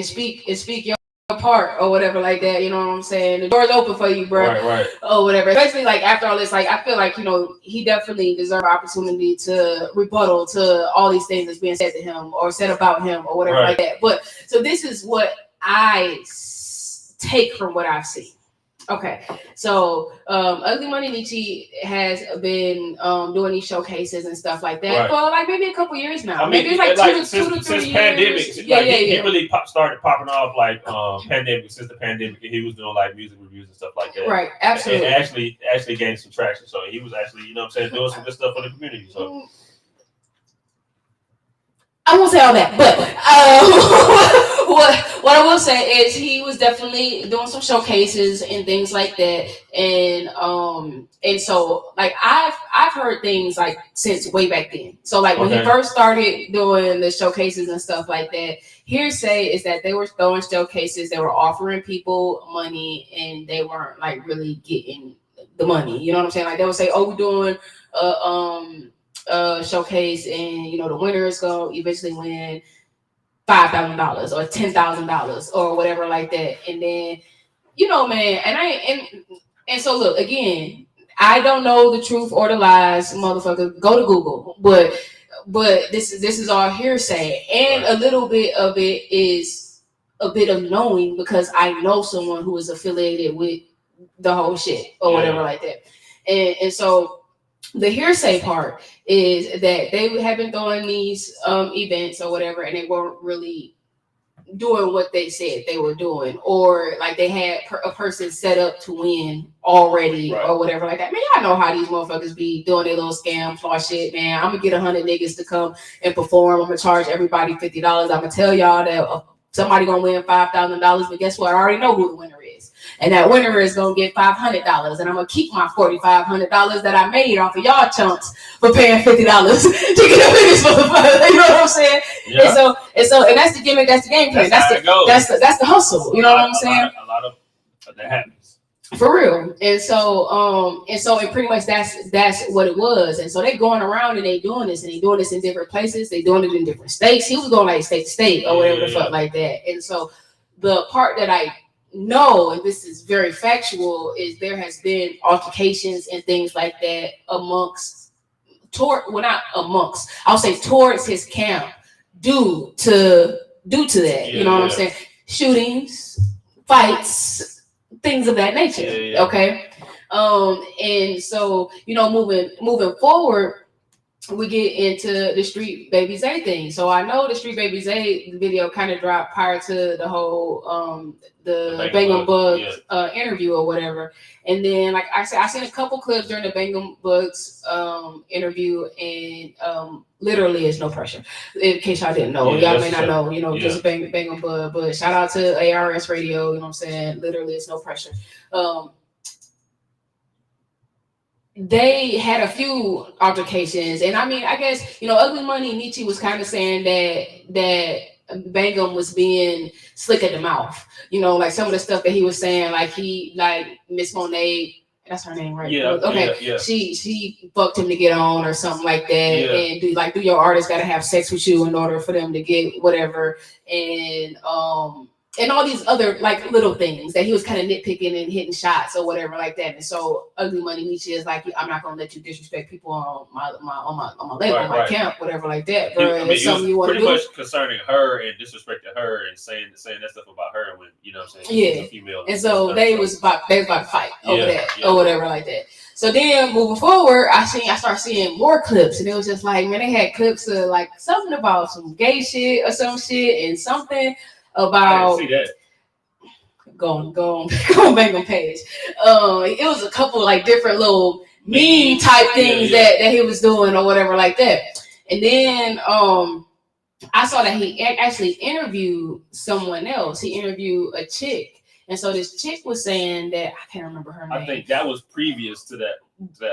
speak your part or whatever like that. You know what I'm saying? The door's open for you, bro. Right. Or whatever. Especially like after all this, like I feel like, you know, he definitely deserves an opportunity to rebuttal to all these things that's being said to him or said about him or whatever like that. But so this is what I take from what I've seen. Okay, so Ugly Money Nietzsche has been doing these showcases and stuff like that for like maybe a couple years now. I mean, maybe it's like two to 3 years. Pandemic, he really started popping off like pandemic. Since the pandemic, he was doing like music reviews and stuff like that. Right, absolutely. And actually gained some traction. So he was actually, you know what I'm saying, doing some good stuff for the community. So I won't say all that, but what I will say is he was definitely doing some showcases and things like that, and so like I've heard things like since way back then. So like when he first started doing the showcases and stuff like that, hearsay is that they were throwing showcases, they were offering people money, and they weren't like really getting the money. You know what I'm saying? Like they would say, "Oh, we're doing showcase, and the winner is gonna eventually win $5,000 or $10,000 or whatever like that." And then man, and so look again. I don't know the truth or the lies, motherfucker. Go to Google, but this is all hearsay, and a little bit of it is a bit of knowing because I know someone who is affiliated with the whole shit or whatever like that, and so the hearsay part is that they have been throwing these events or whatever, and they weren't really doing what they said they were doing, or like they had a person set up to win already or whatever like that. Man, y'all know how these motherfuckers be doing their little scam flaw shit, man. I'm gonna get 100 niggas to come and perform. I'm gonna charge everybody $50. I'm gonna tell y'all that somebody gonna win $5,000, but guess what? I already know who the winner is. And that winner is gonna get $500, and I'm gonna keep my $4,500 that I made off of y'all chunks for paying $50 to get up in this motherfucker. You know what I'm saying? Yeah. And that's the gimmick. That's the game plan. That's the hustle. You know what I'm saying? A lot of that happens. For real. And so pretty much that's what it was. And so they going around and they doing this in different places. They doing it in different states. He was going like state to state or whatever the fuck like that. And so the part that I know, and this is very factual, is there has been altercations and things like that I'll say towards his camp due to that. You know what I'm saying? Shootings, fights, things of that nature. Okay. And so, moving forward, we get into the Street Baby Zay thing. So I know the Street Baby Zay video kind of dropped prior to the whole the Bangum Bugs interview or whatever. And then, like I said, I seen a couple clips during the Bangum Bugs interview, and literally is no pressure. In case y'all didn't know, y'all may not know, just Bangum Bug. But shout out to ARS Radio, you know what I'm saying? Literally, it's no pressure. They had a few altercations, and I mean, I guess Ugly Money Nietzsche was kind of saying that Bangum was being slick at the mouth, like some of the stuff that he was saying, like Miss Monet, that's her name, right? Okay. She fucked him to get on or something like that, and do your artist got to have sex with you in order for them to get whatever, and all these other like little things that he was kind of nitpicking and hitting shots or whatever like that. And so Ugly Money Nietzsche is like, I'm not gonna let you disrespect people on my label, my camp, whatever like that. Bro, it's something you want to do. Pretty much concerning her and disrespecting her and saying that stuff about her when what I'm saying, she's a female. And so they was about to fight over that or whatever like that. So then moving forward, I started seeing more clips, and it was just like, man, they had clips of like something about some gay shit or some shit, and something about go on Bangum page. It was a couple like different little meme type things that he was doing or whatever like that. And then I saw that he actually interviewed someone else. He interviewed a chick, and so this chick was saying that I can't remember her name. I think that was previous to that.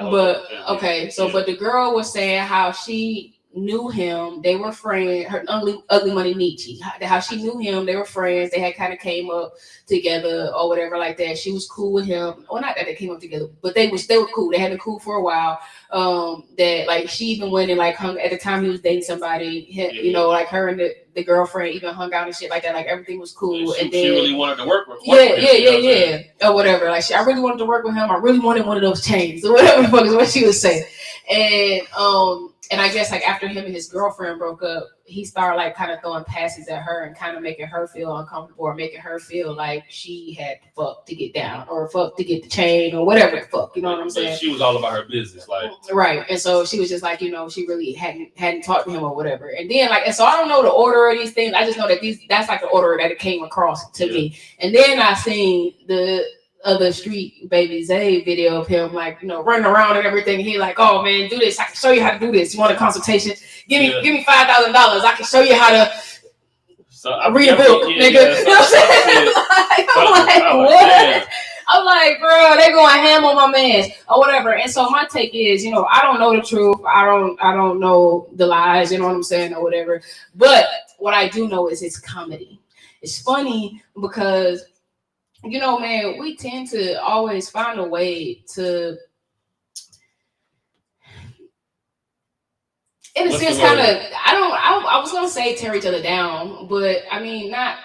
But okay, so but the girl was saying how she knew him, they were friends. Her ugly Money Nietzsche, how she knew him, they were friends. They had kind of came up together or whatever like that. She was cool with him. Well, not that they came up together, but they were cool. They had been cool for a while. That like she even went and like hung at the time he was dating somebody. Like her and the girlfriend even hung out and shit like that. Like everything was cool. And then she really wanted to work with him. Or whatever. Like I really wanted to work with him. I really wanted one of those chains or whatever the fuck is what she was saying. And I guess like after him and his girlfriend broke up, he started like kind of throwing passes at her and kind of making her feel uncomfortable or making her feel like she had to fuck to get down or fuck to get the chain or whatever the fuck, you know what I'm saying? She was all about her business, like right. And so she was just like, she really hadn't talked to him or whatever. And then like, and so I don't know the order of these things. I just know that that's like the order that it came across to me. And then I seen other Street Baby Zay video of him like, you know, running around and everything. He like, oh man, do this. I can show you how to do this. You want a consultation? Give me $5,000. I can show you how to read a book, nigga. You know what I'm saying? I'm like, what? I'm like, bro, they going ham on my man or whatever. And so my take is, you know, I don't know the truth. I don't know the lies. You know what I'm saying or whatever. But what I do know is it's comedy. It's funny because, you know, man, we tend to always find a way to, in a sense, kind of. I was gonna say tear each other down, but I mean, not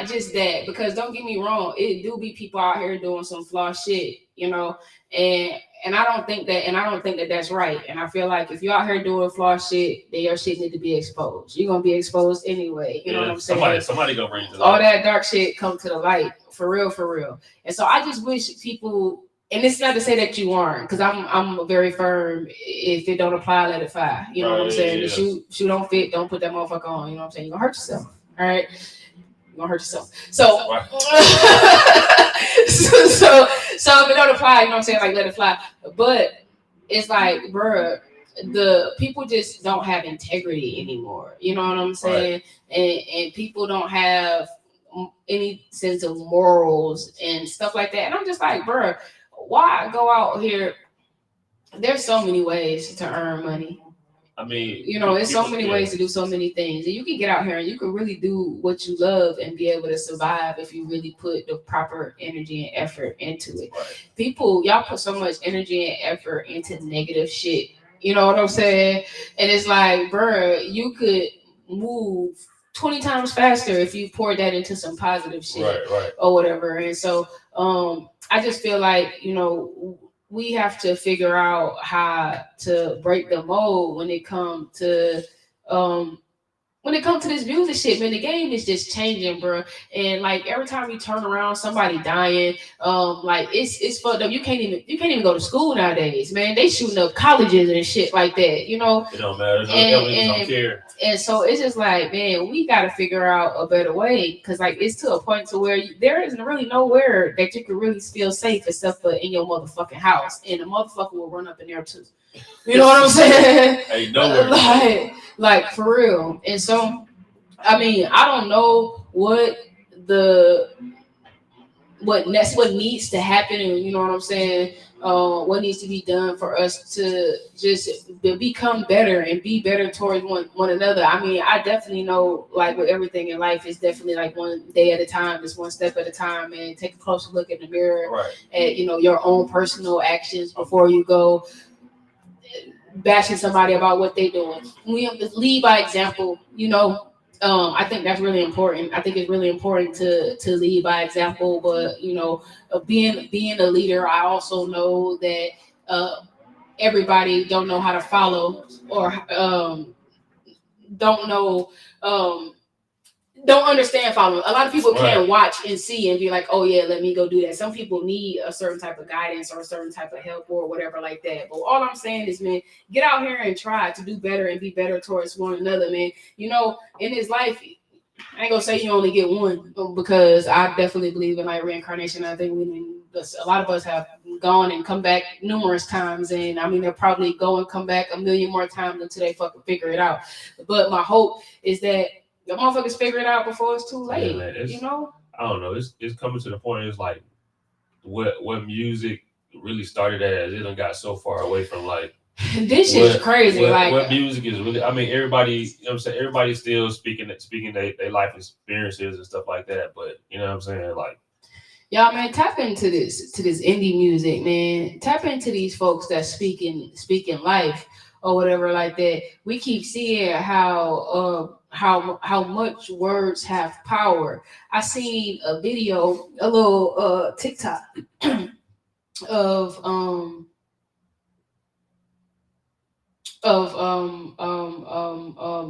just that, because don't get me wrong, it do be people out here doing some flaw shit, you know, and I don't think that that's right. And I feel like if you're out here doing flaw shit, then your shit need to be exposed. You're gonna be exposed anyway. You know what I'm saying? Somebody gonna bring it to light. All that dark shit come to the light, for real. And so I just wish people. And it's not to say that you aren't, because I'm very firm. If it don't apply, let it fly. You know what I'm saying? The shoe don't fit, don't put that motherfucker on. You know what I'm saying? You're gonna hurt yourself. All right. You're gonna hurt yourself. So so if it don't apply, you know what I'm saying? Like, let it fly. But it's like, bruh, the people just don't have integrity anymore. You know what I'm saying? Right. And people don't have any sense of morals and stuff like that. And I'm just like, bruh, why go out here? There's so many ways to earn money. I mean, you know, there's so many ways to do so many things, and you can get out here and you can really do what you love and be able to survive if you really put the proper energy and effort into it. Right. Y'all put so much energy and effort into negative shit. You know what I'm saying? And it's like, bruh, you could move 20 times faster if you poured that into some positive shit, right. or whatever. And so, I just feel like, you know, we have to figure out how to break the mold when it comes to this music shit, man. The game is just changing, bro. And like every time you turn around, somebody dying. Like it's fucked up. You can't even go to school nowadays, man. They shooting up colleges and shit like that, you know. It don't matter. Don't care. And so it's just like, man, we got to figure out a better way, because like it's to a point to where there isn't really nowhere that you can really feel safe except for in your motherfucking house, and the motherfucker will run up in there too. You know what I'm saying? Hey, no like for real. And so, I mean, I don't know what needs to happen, and you know what I'm saying. What needs to be done for us to just become better and be better towards one another. I mean, I definitely know, like with everything in life, it's definitely like one day at a time, it's one step at a time, and take a closer look in the mirror at, you know, your own personal actions before you go bashing somebody about what they're doing. We have to lead by example, you know. I think that's really important. I think it's really important to lead by example. But you know, being a leader, I also know that everybody don't know how to follow, or don't understand following. A lot of people can't watch and see and be like, oh yeah, let me go do that. Some people need a certain type of guidance or a certain type of help or whatever like that. But all I'm saying is, man, get out here and try to do better and be better towards one another, man. You know, in this life, I ain't gonna say you only get one, because I definitely believe in like reincarnation. I think a lot of us have gone and come back numerous times, and I mean they'll probably go and come back a million more times until they fucking figure it out. But my hope is that the motherfuckers figure it out before it's too late. Yeah, man, you know? I don't know. It's coming to the point. It's like what music really started as. It done got so far away from like this shit's crazy. What music is really. I mean, everybody. You know what I'm saying? Everybody's still speaking their life experiences and stuff like that. But you know what I'm saying? Like, y'all, man, tap into this indie music, man. Tap into these folks that's speaking life or whatever like that. We keep seeing how much words have power. I seen a video, a little TikTok of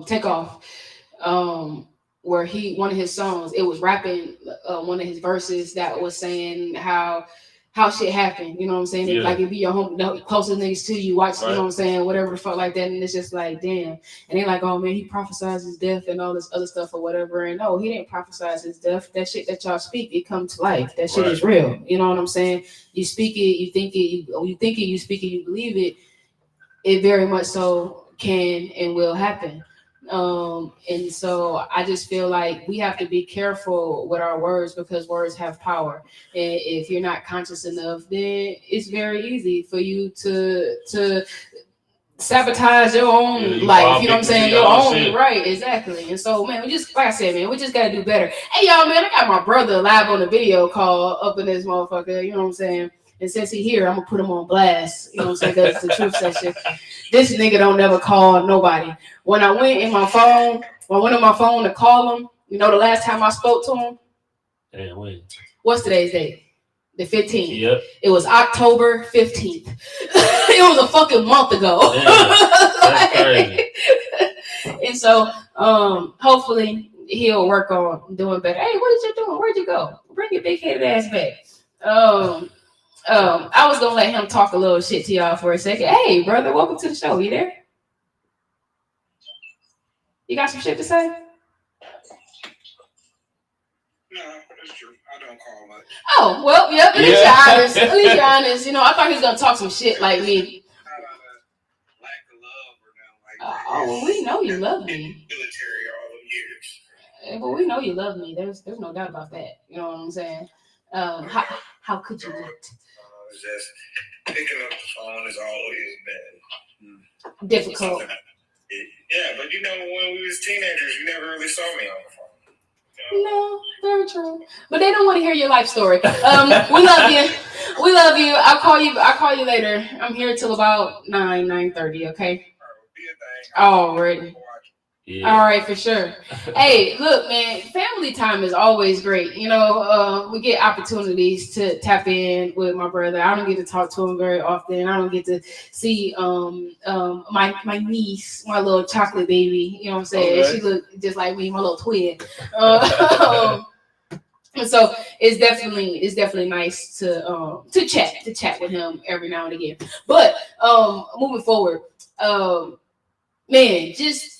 Takeoff, where one of his songs, it was rapping one of his verses that was saying how how shit happen, you know what I'm saying? Yeah. Like it be your home, the closest niggas to you, watch, Right. you know what I'm saying, whatever the fuck like that, and it's just like, damn. And they like, oh man, he prophesies his death and all this other stuff or whatever. And no, he didn't prophesize his death. That shit that y'all speak, it comes to life. That shit Right. is real. You know what I'm saying? You speak it, you think it, you think it, you speak it, you believe it. It very much so can and will happen. And so I just feel like we have to be careful with our words because words have power. And if you're not conscious enough, then it's very easy for you to sabotage your own life. You know what I'm saying? Your own shit. Right, exactly. And so, man, we just, like I said, man, we just gotta do better. Hey, y'all, man, I got my brother live on the video call up in this motherfucker. You know what I'm saying? And since he here, I'm gonna put him on blast. You know what I'm saying? Because it's the truth session. This nigga don't never call nobody. When I went on my phone to call him, you know, the last time I spoke to him. Damn, when? What's today's date? The 15th. Yep. It was October 15th. It was a fucking month ago. Damn, that's crazy. And so, hopefully he'll work on doing better. Hey, what did you doing? Where'd you go? Bring your big headed ass back. I was gonna let him talk a little shit to y'all for a second. Hey, brother, welcome to the show. You there? You got some shit to say? No, that's true. I don't call much. Oh, well, yep, at least you're honest. At least you're honest. You know, I thought he was gonna talk some shit like me. Not out of lack of love or nothing like that. Oh, well, we know you love me. Military all them years. But we know you love me. There's no doubt about that. You know what I'm saying? How could you not? Just picking up the phone has always been Difficult. Yeah, but you know, when we was teenagers, you never really saw me on the phone. No, very true. But they don't want to hear your life story. We love you. We love you. I'll call you later. I'm here till about 9:30, okay? Alrighty. Yeah. All right, for sure. Hey, look, man, family time is always great. You know, we get opportunities to tap in with my brother. I don't get to talk to him very often. I don't get to see my niece, my little chocolate baby. You know what I'm saying? Okay. She look just like me, my little twin. And so it's definitely nice to chat with him every now and again. But moving forward, man, just.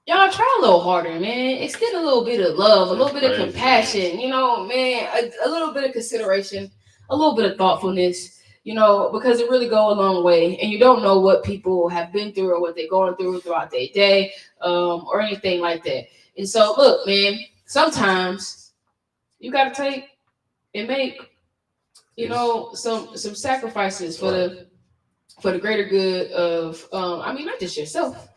Y'all try a little harder, man. Extend a little bit of love, a little bit of compassion, you know, man, a little bit of consideration, a little bit of thoughtfulness, you know, because it really go a long way. And you don't know what people have been through or what they're going through throughout their day, or anything like that. And so, look, man, sometimes you got to take and make, you know, some sacrifices for the greater good of, not just yourself.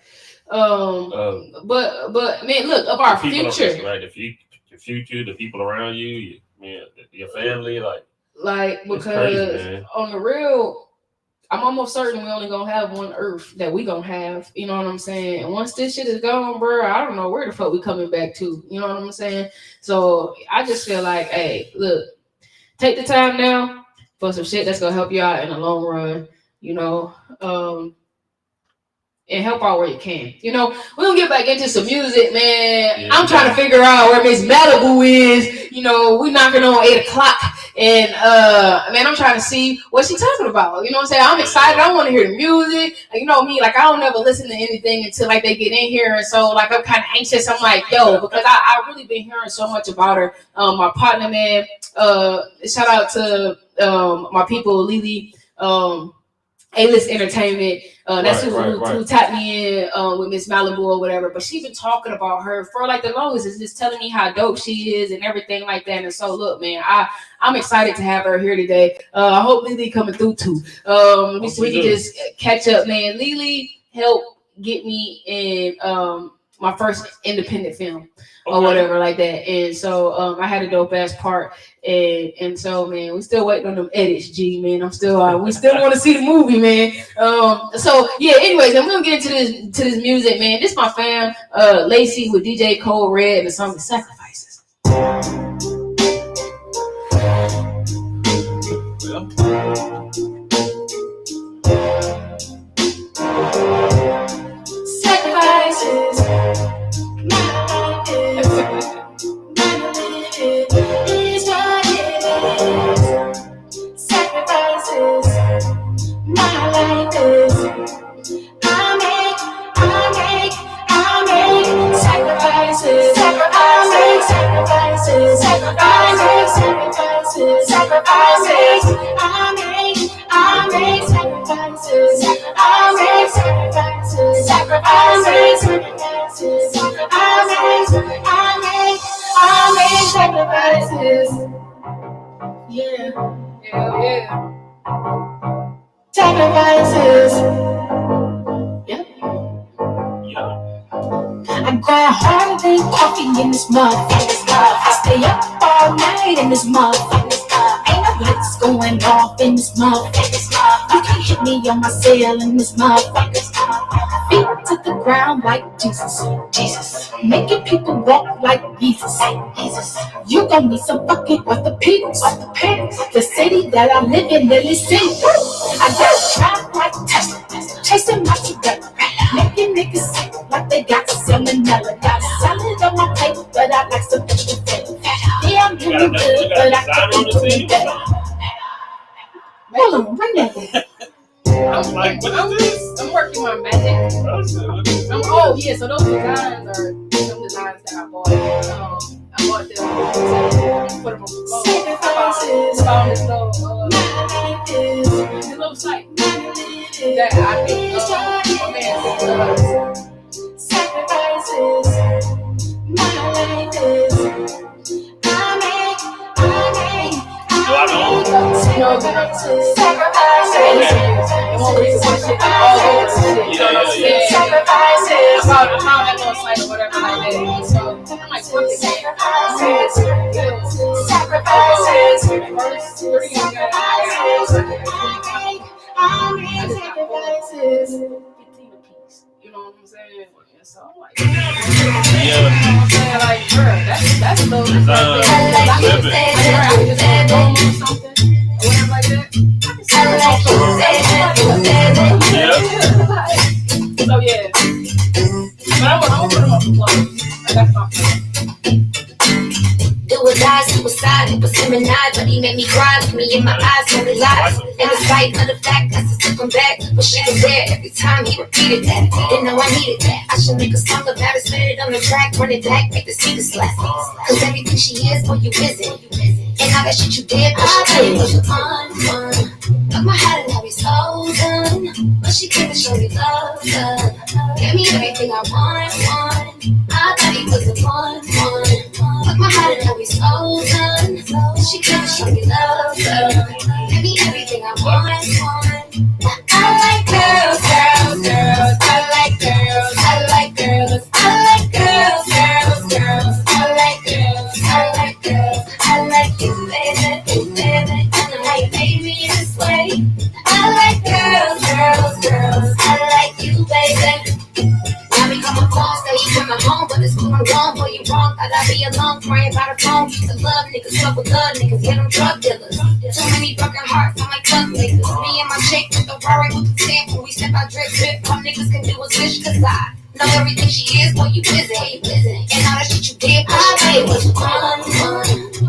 But man, look, of our future, right? The future, the people around you, your family, because crazy, on the real, I'm almost certain we only gonna have one Earth that we gonna have. You know what I'm saying? And once this shit is gone, bro, I don't know where the fuck we coming back to. You know what I'm saying? So I just feel like, hey, look, take the time now for some shit that's gonna help you out in the long run. You know, and help out where you can. You know, we're gonna get back into some music, man. Yeah, I'm trying to figure out where Miss Malibu is. You know, we knocking on 8:00, and man, I'm trying to see what she's talking about. You know what I'm saying? I'm excited. I want to hear the music. You know me, like I don't never listen to anything until like they get in here, and so like I'm kind of anxious. I'm like, yo, because I really been hearing so much about her. My partner, man. Shout out to my people, Lily. A-List Entertainment. That's who tapped me in with Miss Malibu or whatever. But she's been talking about her for like the longest. It's just telling me how dope she is and everything like that. And so look, man, I'm excited to have her here today. I hope Lily coming through too. So we can just catch up, man. Lily helped get me in my first independent film or whatever like that. And so I had a dope ass part. And so, man, we still waiting on them edits, G, man. We still want to see the movie, man. So yeah, anyways, I'm gonna get into this music, man. This my fam, Lacey with DJ Cole Red and the song Sacrifices. Sacrifices. Sacrifices. sacrifices. Yeah. Hell yeah. Sacrifices. Yeah. I grind harder than coffee in this motherfucker. I stay up all night in this motherfucker. Ain't no lights going off in this motherfucker. You can't hit me on my cell in this motherfucker. Feet to the ground like Jesus. Jesus. Making people walk like Jesus. Jesus. You gon' need some fucking orthopedics. The city that I live in, let me see. I just drive like Tesla. Chasing my cigarette. Making niggas sick like they got salmonella. Got salad on my plate, but I like some extra fat. Yeah, I'm doing good, but I can't do better. Hold on, bring that in. I'm working my magic. Oh yeah, so those designs are some designs that I bought. I bought them. Put them on the floor. I found this little site that I think my man does. Sacrifices. My life is. I make. Sacrifices. And when we push it all over the shit. Sacrifices. About the time that little site or whatever like that. So I'm like, fuck it. Sacrifices. First 3 sacrifices. 15 a piece. You know what I'm saying? So I'm like, like, bro, that's the I could just go or something, or whatever like that. So yeah, but I'm gonna put them up for clothes. That's my plan. Do or die, suicide, it was him and I, but he made me cry, look me in my eyes, no lies. And despite of the fact that I took him back, but she was there every time he repeated that. Didn't know I needed that. I should make a song about it, spit it on the track, run it back, make the speaker slap. Cause everything she is, boy, you isn't. And all that shit you did, but she did was fun. Took my head and now he's so done. But she came to show me love. Gave me everything I want. I thought he was the one. Took my head and now he's so done. She came to show me love. Gave me everything I want. I like girls. I like girls. I like girls. I like girls. I like girls. I like girls. I like you, baby. I know how you made me this way. I like girls. I like you, baby. Now we come across, say you coming home, but it's going wrong, boy, you wrong. Thought I'd be alone, crying by the phone. Used to love niggas, fuck with love niggas, get them drug dealers. Too many broken hearts, I'm like thug niggas. Me and my chick with the Rari with the stamp, when we step out drip. All niggas can do is wish, cause I know everything she is, boy, you busy. And all that shit you did, but she was fun.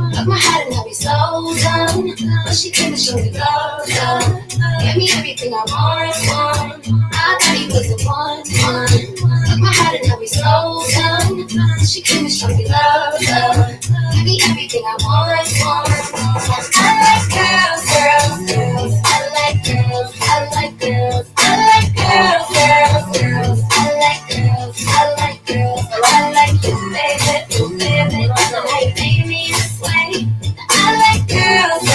Took my head and now he's so done. But she came to show me love. Gave me everything I want. I thought he was the one. Took my head and now he's so done. She came to show me love. Give me everything I want. I like girls. I like girls. I like girls. I like girls. I like girls. I like girls. I like you, baby. I know how you made me this way. I like girls. I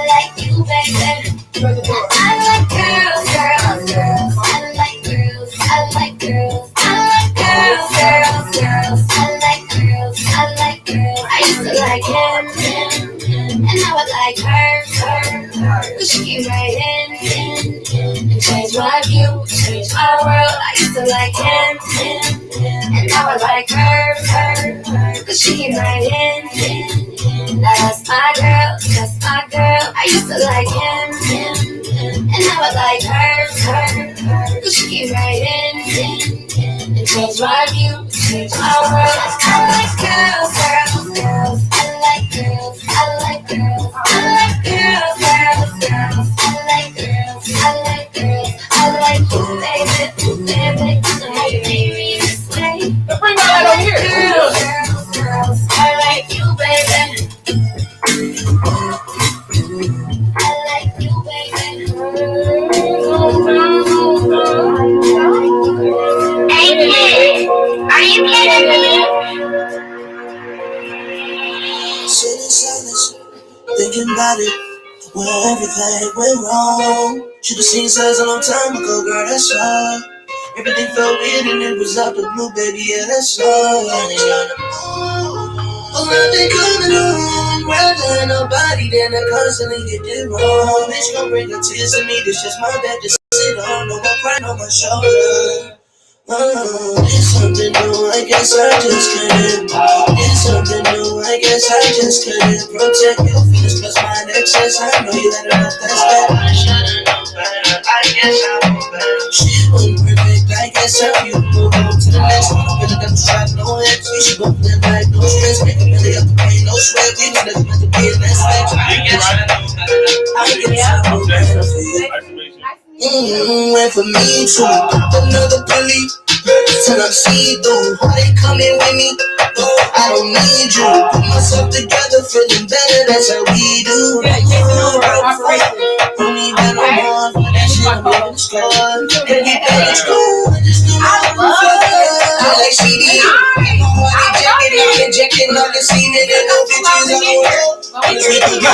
like you, baby. I like girls. I like girls. I like girls. I like girls. I like girls. I like girls. I used to like him, and now I like her. Cause she came right in and changed my view, changed my world. I used to like him, and now I like her. Cause she came right in. Now that's my girl. I used to like him, and now I like her. Cause she came right in and changed my view, changed my world. I like girls. I like girls. I like girls. I like girls. I like girls. I like girls. I like you, baby. I know how you made me this way. But bring all that over here. Girls. I like you, baby. flag went wrong. Should've seen signs a long time ago, girl, that's all. Everything felt weird and it was out the blue, baby, yeah, that's all. Oh, nothing coming on, rather than nobody, then I constantly get it wrong. Bitch gon' bring her tears to me, this just my bed to sit on. No more crying on my shoulder. It's something new, I guess I just couldn't. It's something new, I guess I just couldn't protect your feelings plus my excess. I know you had enough, that's that. I should've known better, I guess I know better. Shit wasn't perfect, I guess I you move on to the next one. I'm feeling that I'm trying, no ex. We should both live like no stress, make a million up the pain, no sweat. We was never meant to be in that stage. I guess I know better, I guess I know better. Went for me too. Another Billy. Till I'm see through. How they coming with me? I don't need you. Put myself together, feeling better. That's how we do. Don't need that no more. That shit I'm moving slow. And get back in school. I just do my own I like CD. Injecting all the semen and no bitches on the wall. I'm drinking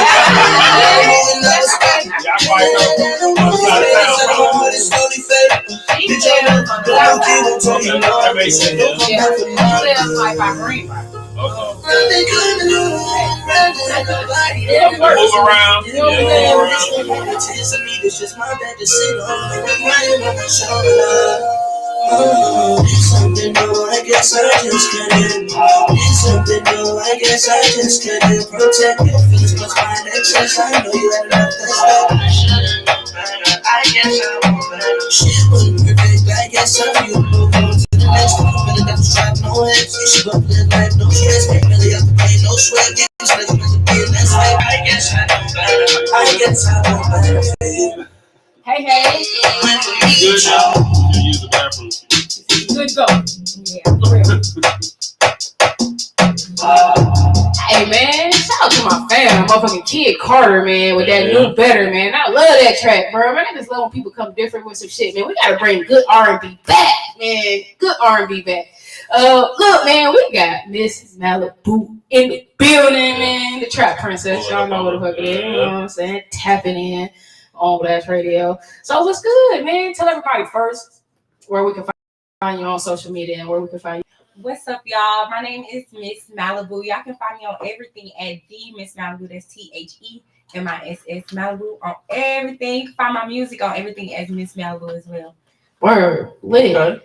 it's something new, I guess I just couldn't. It's something new, I guess I just couldn't protect your feelings plus my excess. I know you had enough, that's that. I should've known better, I guess I know better. Shit wasn't perfect, I guess I'm you. Move on to the next one. I'm feeling that I'm trapped, no ex. You should go live life, no stress. Make really up the pain, no sweat. Get this nigga meant to be in that state. I guess I know better, I guess I know better, babe. Hey, hey. Good job. You use the bathroom. Good go. Yeah, hey man, shout out to my fam, motherfucking Kid Carter, man, with that new Better, man. I love that track, bro. Man, I just love when people come different with some shit, man. We gotta bring good R&B back, man. Good R&B back. Look, man, we got Miss Malibu in the building, man. The Trap Princess, y'all know what the fuck it is. You know what I'm saying? Tapping in on Blast Radio. So what's good, man? Tell everybody first where we can find you on social media and where we can find you. What's up, y'all? My name is Miss Malibu. Y'all can find me on everything at the Miss Malibu. That's TheMiss Malibu on everything. Find my music on everything as Miss Malibu as well. Word, lit.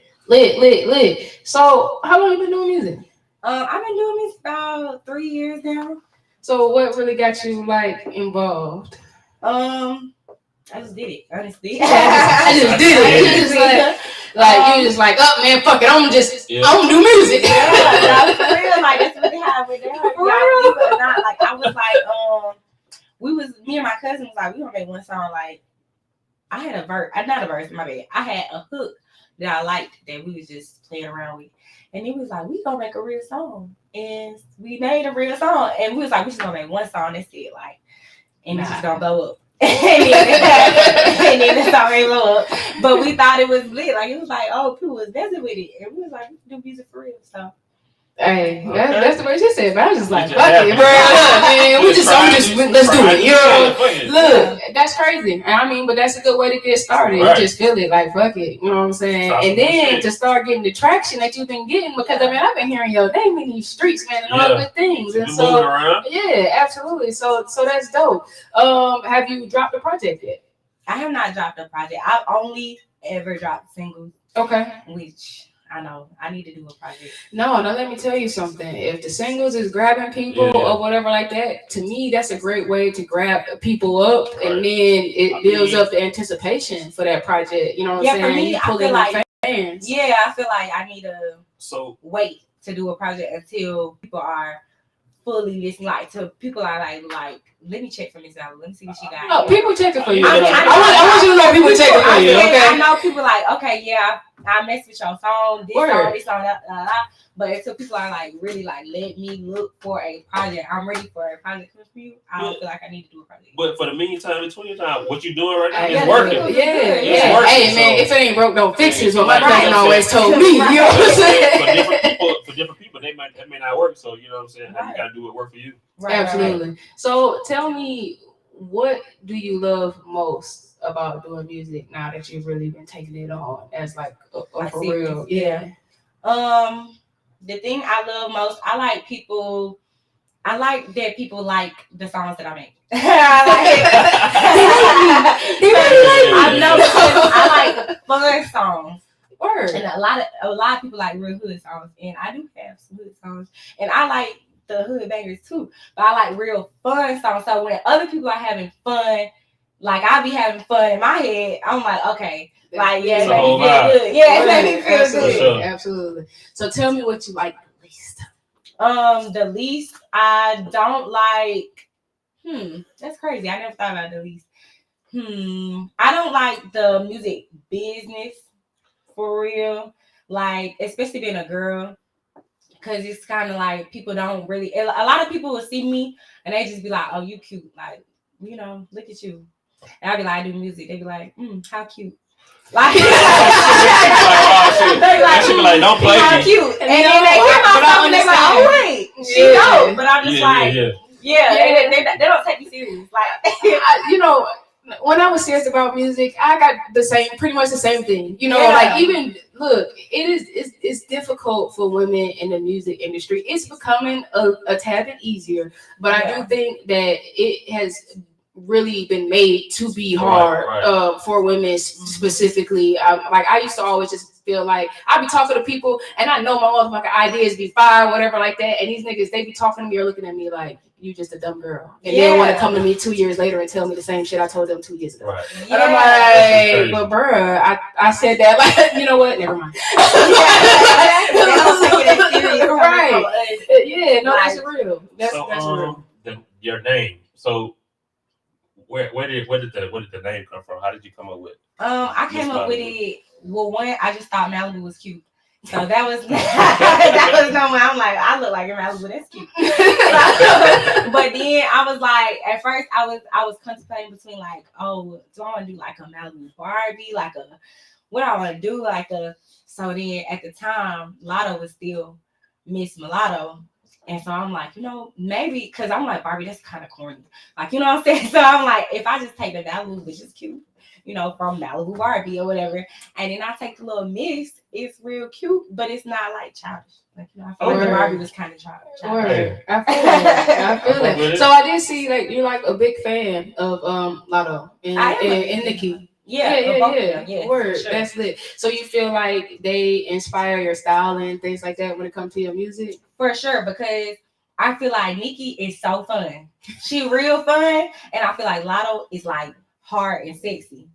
So, how long you been doing music? I've been doing this about 3 years now. So, what really got you like involved? I just did it, honestly. I just did it. You just like, oh man, fuck it. I'm gonna do music. Yeah, for real. Like that's really how I went down. Not like I was like, me and my cousin was like, we gonna make one song. Like I had a verse, not a verse, my bad. I had a hook that I liked that we was just playing around with, and it was like, we gonna make a real song, and we made a real song, and we was like, we just gonna make one song. That's it, like, and it's just gonna blow up. and then the song ain't blow up. But we thought it was lit. Like it was like, oh, people was dancing with it. And we was like, we can do music for real. So hey, that's the way she said. But I was just like, fuck it, bro. Man, let's do it. You know, look, that's crazy. I mean, but that's a good way to get started. Right. You just feel it, like fuck it. You know what I'm saying? And then to start getting the traction that you've been getting, because I mean, I've been hearing your name in these streets, man, and all good things. And so, yeah, absolutely. So that's dope. Have you dropped a project yet? I have not dropped a project. I've only ever dropped singles. Okay. Which I know I need to do a project. No, let me tell you something. If the singles is grabbing people or whatever like that, to me, that's a great way to grab people up, and then it builds up the anticipation for that project. You know what I'm saying? For me, I feel like fans. Yeah, I feel like I need to wait to do a project until people are fully listening. Like to people are like, let me check for Miss Allen. Let me see what she got. No, people checking for you. I want you to know people checking for you. Okay, I know people like, okay, yeah, I mess with your song, this song, that. But until people are like really like, let me look for a project. I'm ready for a project from you. I don't feel like I need to do a project. But for the meantime, in 20 times, what you doing right now is working. Yeah. Working, hey man, if it ain't broke, don't fix it. Is what my cousin always told me. You know what I'm saying? For different people, that may not work. So you know what I'm saying? You gotta do what work for you. Absolutely. So tell me, what do you love most about doing music now that you've really been taking it on as like for serious, real? Yeah. The thing I love most, I like that people like the songs that I make. I know because I like fun songs. Word. And a lot of people like real hood songs, and I do have some hood songs, and I like the hood bangers too. But I like real fun songs. So when other people are having fun, like I be having fun in my head, I'm like, okay, like yeah, it make me feel good. Yeah, it make me feel absolutely, good. Absolutely. So tell me what you like the least. The least I don't like. That's crazy. I never thought about the least. I don't like the music business for real. Like, especially being a girl, because it's kind of like people don't really. A lot of people will see me and they just be like, "Oh, you cute," like look at you. And I'll be like, I do music. They be like, how cute. Like, like, don't play how me. cute. And then they hear my song and they like, oh wait, she dope. But I'm just they don't take me serious. Like, when I was serious about music, I got pretty much the same thing. Like even look, it's difficult for women in the music industry. It's becoming a tad bit easier, but I do think that it has really been made to be hard for women specifically. I used to always just feel like I'd be talking to people and I know my motherfucking ideas be fire, whatever like that, and these niggas, they be talking to me or looking at me like, you just a dumb girl, and then want to come to me 2 years later and tell me the same shit I told them 2 years ago. Right. And I'm like, but bruh, I said that, like, you know what? Never mind. Right? Yeah, no, that's real. That's real. Your name. So where did the name come from? How did you come up with it? I came up with it. Well, one, I just thought Malibu was cute. So that was that was no one. I'm like, I look like a Malibu. That's cute. But then I was like, at first I was contemplating between like, oh, do I want to do like a Malibu Barbie, like a what I want to do, like a. So then at the time, Lotto was still Miss Mulatto. And so I'm like, maybe because I'm like, Barbie, that's kind of corny. Like, you know what I'm saying? So I'm like, if I just take the Malibu, which is cute, from Malibu Barbie or whatever, and then I take the little Miss, it's real cute, but it's not like childish. Like, I feel like the Barbie was kind of childish. I feel it. So I did see like you're like a big fan of Lotto and Nikki. Yeah. Word. Sure. That's lit. So you feel like they inspire your style and things like that when it comes to your music? For sure, because I feel like Nikki is so fun. She real fun, and I feel like Lotto is like hard and sexy.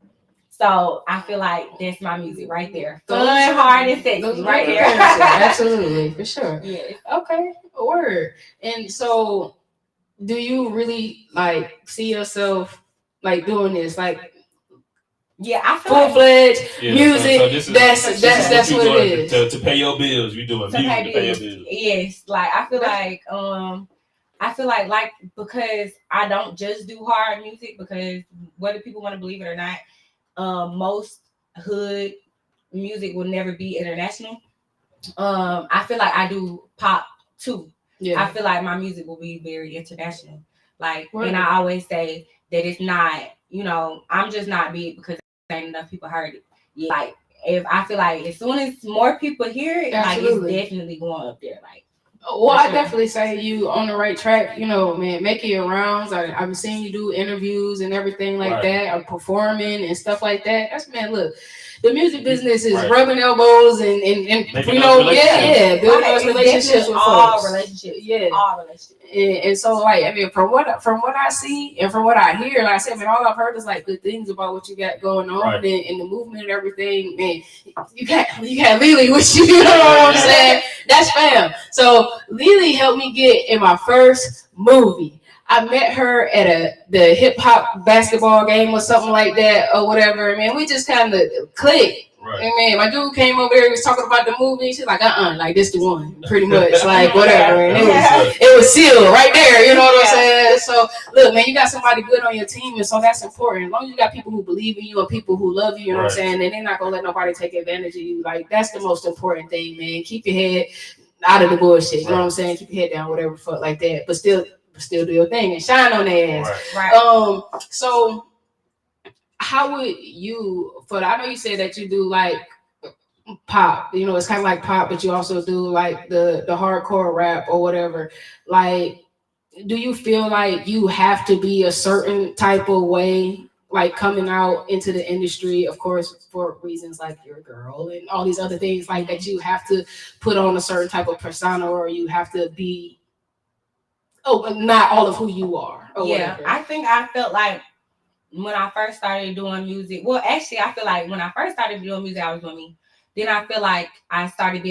So I feel like that's my music right there. Fun, hard, and sexy right there. Absolutely, for sure. Yeah. Okay. Word. And so, do you really like see yourself like doing this, like? Yeah, I feel full-fledged music. So that's what it is. To pay your bills, you doing music to pay your bills. Yes, like I feel like because I don't just do hard music, because whether people want to believe it or not, most hood music will never be international. I feel like I do pop too. Yeah. I feel like my music will be very international. Like, and I always say that it's not, I'm just not big because ain't enough people heard it. Yeah. Like, if I feel like as soon as more people hear it, like it's definitely going up there. Like, well, I definitely say you on the right track. Man, making your rounds. I've seen you do interviews and everything like that, or performing and stuff like that. That's look. The music business is rubbing elbows and building those relationships with all folks. Relationships, all relationships. And so, like, I mean, from what I see and from what I hear, like I said, man, all I've heard is like good things about what you got going on and the movement and everything. Man, you got Lily with you. You know what I'm saying? That's fam. So Lily helped me get in my first movie. I met her at the hip hop basketball game or something like that or whatever. Man, we just kind of clicked. Right. And man, my dude came over there. He was talking about the movie. She's like, like this the one, pretty much, like whatever. And it was sealed right there. You know what I'm saying? So look, man, you got somebody good on your team, and so that's important. As long as you got people who believe in you and people who love you, you know what I'm saying, and they're not gonna let nobody take advantage of you. Like that's the most important thing, man. Keep your head out of the bullshit. You know what I'm saying? Keep your head down, whatever fuck like that. But still still do your thing and shine on their ass. Right. So how would you? I know you said that you do like pop. You know, it's kind of like pop, but you also do like the hardcore rap or whatever. Like, do you feel like you have to be a certain type of way, like coming out into the industry, of course, for reasons like you're a girl and all these other things, like that you have to put on a certain type of persona, or you have to be not all of who you are, or whatever? I think I felt like when I first started doing music, well, actually, I feel like when I first started doing music, I was doing me. Then I feel like I started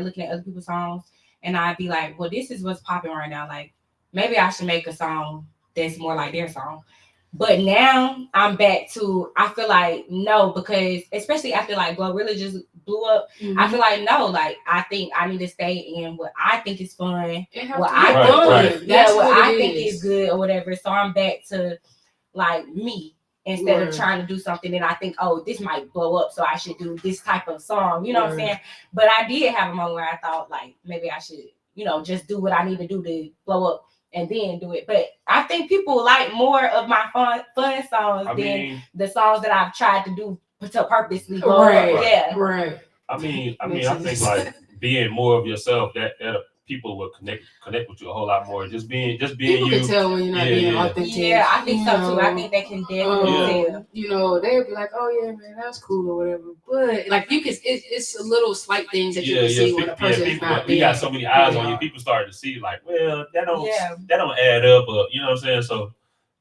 looking at other people's songs, and I'd be like, well, this is what's popping right now. Like, maybe I should make a song that's more like their song. But now I'm back to, I feel like no, because especially after like Glorilla just blew up, I feel like no, like I think I need to stay in what I think is fun, what I think is good or whatever. So I'm back to like me instead of trying to do something that I think, oh, this might blow up, so I should do this type of song. You know what I'm saying? But I did have a moment where I thought like maybe I should, just do what I need to do to blow up and then do it. But I think people like more of my fun songs than the songs that I've tried to do to purposely blow up. Yeah. Right. I think like being more of yourself, that people will connect with you a whole lot more. Just being people you. Can tell when you're not being authentic. Yeah, I think so too. I think they can definitely tell. They'll be like, oh yeah, man, that's cool or whatever. But like you can, it's a little slight things that you can see when a person is not being. You got so many eyes on you. People start to see like, well, that don't add up, or you know what I'm saying. So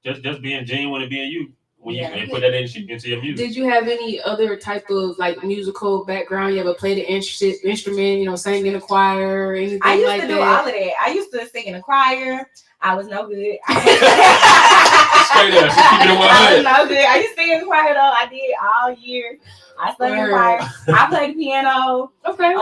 just being genuine and being you. When you and put that into your music. Did you have any other type of like musical background? You ever played an instrument? Sang in a choir or anything like that? I used to do all of that. I used to sing in a choir. I was no good. Straight up, she's keeping it 100. I was no good. I used to sing in the choir though. I did all year. I sang in the choir. I played the piano. Okay.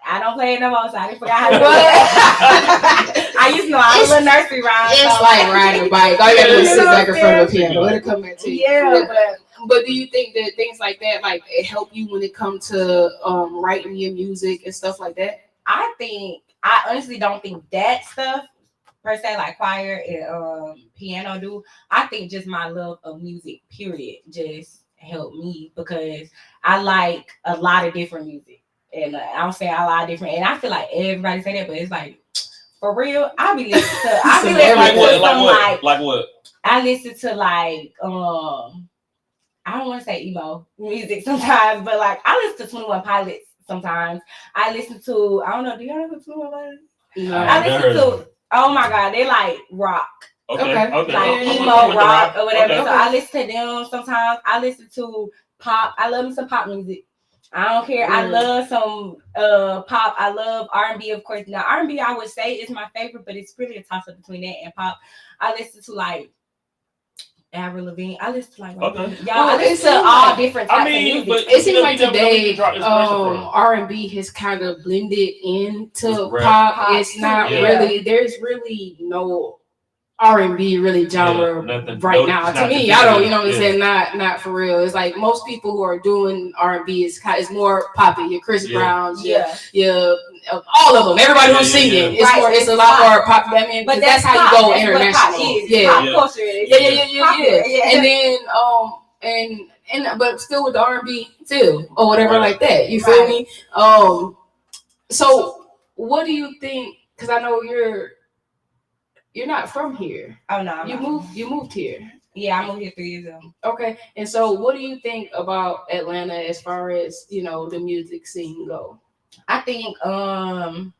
I don't play it no more, so I didn't forget how to do it. I used to know all the little nursery rhymes. It's like riding a bike. All you gotta do is sit back in front of a piano. Let it come back to you. Yeah, but do you think that things like that, like it help you when it comes to writing your music and stuff like that? I honestly don't think that stuff per se, like choir and piano do. I think just my love of music, period, just helped me because I like a lot of different music. And I'm saying a lot of different, and I feel like everybody say that, but it's like for real. I be listening to like what? I listen to like I don't want to say emo music sometimes, but like I listen to 21 Pilots sometimes. I listen to I don't know. Do y'all know who 21 Pilots? No. I listen to oh my god, they like rock. Okay. Like emo rock or whatever. Okay. So I listen to them sometimes. I listen to pop. I love me some pop music. I don't care. I love some pop. I love R&B, of course. Now R&B, I would say is my favorite, but it's really a toss up between that and pop. I listen to like Avril Lavigne. I listen to like I listen to all different types of music. But it seems like today R&B has kind of blended into pop. It's not really. There's really no R&B really genre right now. To me, I don't, you know what I'm saying? Not for real. It's like most people who are doing R&B is more poppy. Your Chris Browns, your all of them. Everybody who's singing, it's a lot more pop. I mean, but that's how you go international. Pop culture is. Yeah. And then but still with the R&B too, or whatever like that. You feel me? So what do you think? Because I know you're not from here. Oh no, you moved here. Yeah, I moved here 3 years ago. Okay, and so what do you think about Atlanta as far as the music scene go? I think well,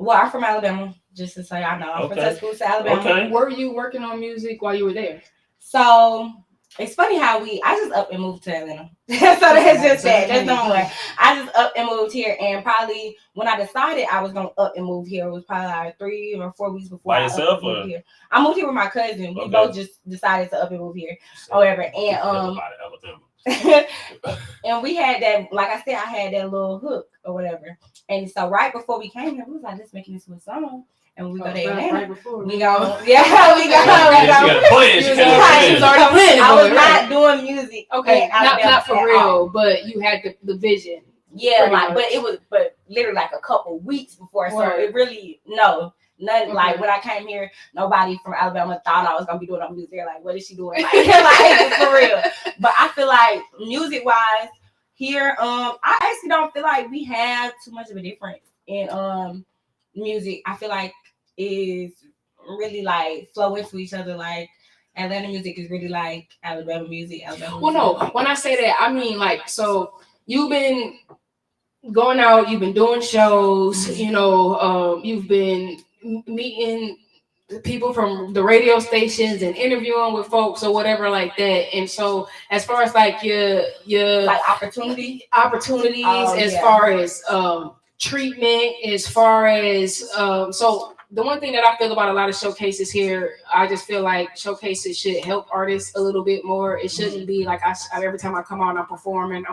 I'm from Alabama, just to say I know. I'm from Tuscaloosa, Alabama. Okay. Were you working on music while you were there? So it's funny how I just up and moved to Atlanta. So that's just that. That's number one. I just up and moved here, and probably when I decided I was gonna up and move here, it was probably like 3 or 4 weeks before By yourself, or? Moved here. I moved here with my cousin. We both just decided to up and move here, or whatever. And and we had that, like I said, I had that little hook or whatever. And so right before we came here, we was like, let's make this a song. And we go to Atlanta. Right before. We go. Yeah, we go. I was not doing music. Okay, not for real, but you had the vision. Yeah, but it was literally like a couple weeks before. So it really Nothing like when I came here, nobody from Alabama thought I was gonna be doing no music. They're like, what is she doing? Like for real. But I feel like music wise here, I actually don't feel like we have too much of a difference in music. I feel like is really like flow into each other. Like Atlanta music is really like Alabama music. Well, no, when I say that, I mean like, so you've been going out, you've been doing shows, you know, you've been meeting people from the radio stations and interviewing with folks or whatever like that. And so as far as like your like opportunities as far as treatment, as far as so the one thing that I feel about a lot of showcases here, I just feel like showcases should help artists a little bit more. It shouldn't be like I every time I come out and I'm performing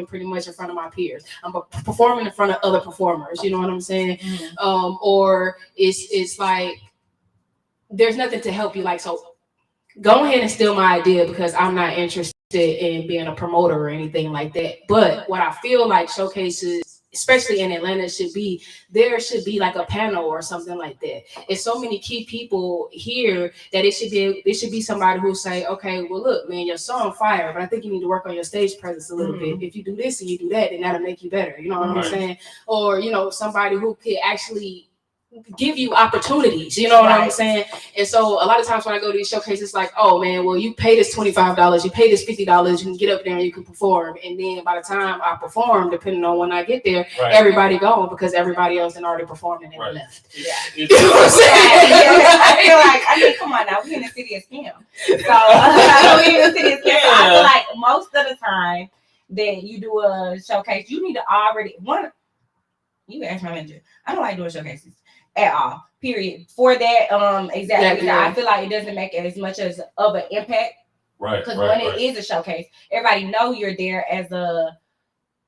pretty much in front of my peers. I'm performing in front of other performers. You know what I'm saying? Or it's like there's nothing to help you. Like, so go ahead and steal my idea because I'm not interested in being a promoter or anything like that. But what I feel like showcases, especially in Atlanta, there should be like a panel or something like that. It's so many key people here that it should be somebody who say, okay, well look, man, your song fire, but I think you need to work on your stage presence a little bit. If you do this and you do that, then that'll make you better. You know what I'm saying? Or, you know, somebody who could actually give you opportunities, you know what I'm saying? And so a lot of times when I go to these showcases, it's like, oh man, well you pay this $25, you pay this $50, you can get up there and you can perform. And then by the time I perform, depending on when I get there, everybody gone because everybody else had already performed and they left. Yeah. You know what I'm saying? I feel like, I mean, come on now, we in the city of scam. So we in the city of scam. So I feel like most of the time that you do a showcase, you need to already you ask my manager. I don't like doing showcases at all, period. For that exactly. I feel like it doesn't make as much as of an impact, because when it is a showcase, everybody know you're there as a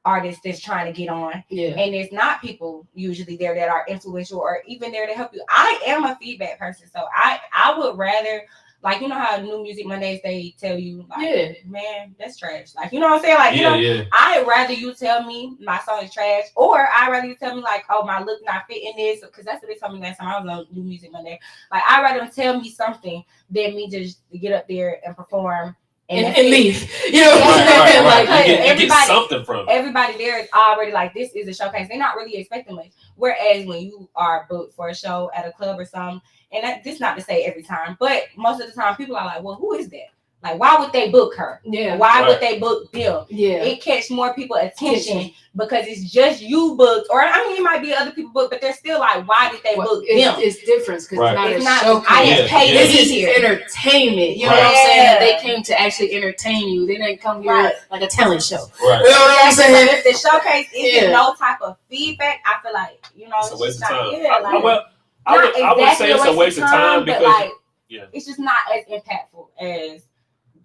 artist that's trying to get on, and there's not people usually there that are influential or even there to help you. I am a feedback person, so I would rather, like, you know how New Music Mondays they tell you, like, man, that's trash. Like, you know what I'm saying? Like, you know, I'd rather you tell me my song is trash, or I'd rather you tell me, like, oh, my look not fitting this, because that's what they told me last time I was on New Music Monday. Like, I'd rather them tell me something than me just get up there and perform and leave. You know what I'm saying? Like, everybody, get something from it. Everybody there is already like, this is a showcase. They're not really expecting much. Whereas when you are booked for a show at a club or something, and this not to say every time, but most of the time people are like, well, who is that? Like, why would they book her? Why would they book them? It catch more people attention because it's just you booked, or I mean, it might be other people booked, but they're still like, why did they book them? It's different because it's not showcase. I didn't pay this is here. Entertainment. You know what I'm saying? They came to actually entertain you. They didn't come here like a talent show. You know what I'm saying? If the showcase isn't no type of feedback, I feel like, you know, it's a waste of time. I would say it's a waste of time because like, it's just not as impactful as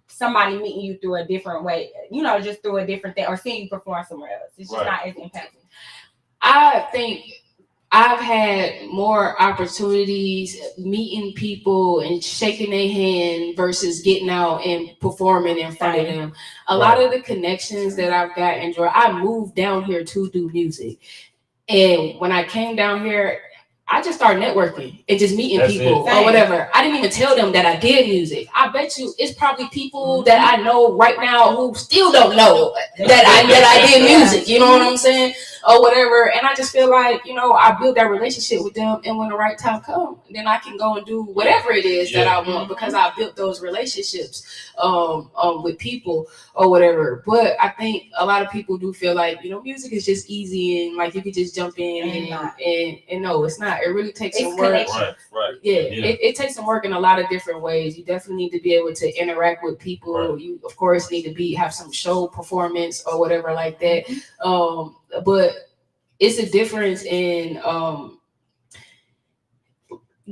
somebody meeting you through a different way, you know, just through a different thing, or seeing you perform somewhere else. It's just not as impactful. I think I've had more opportunities meeting people and shaking their hand versus getting out and performing in front of them. A lot of the connections that I've got enjoyed. I moved down here to do music, and when I came down here, I just started networking and just meeting people or whatever. I didn't even tell them that I did music. I bet you it's probably people that I know right now who still don't know that I did music. You know what I'm saying? Or whatever. And I just feel like, you know, I built that relationship with them, and when the right time comes, then I can go and do whatever it is that I want, because I built those relationships with people or whatever. But I think a lot of people do feel like, you know, music is just easy and like you could just jump in and no, it's not. It really takes some work. It takes some work in a lot of different ways. You definitely need to be able to interact with people. You of course need to have some show performance or whatever like that. But it's a difference in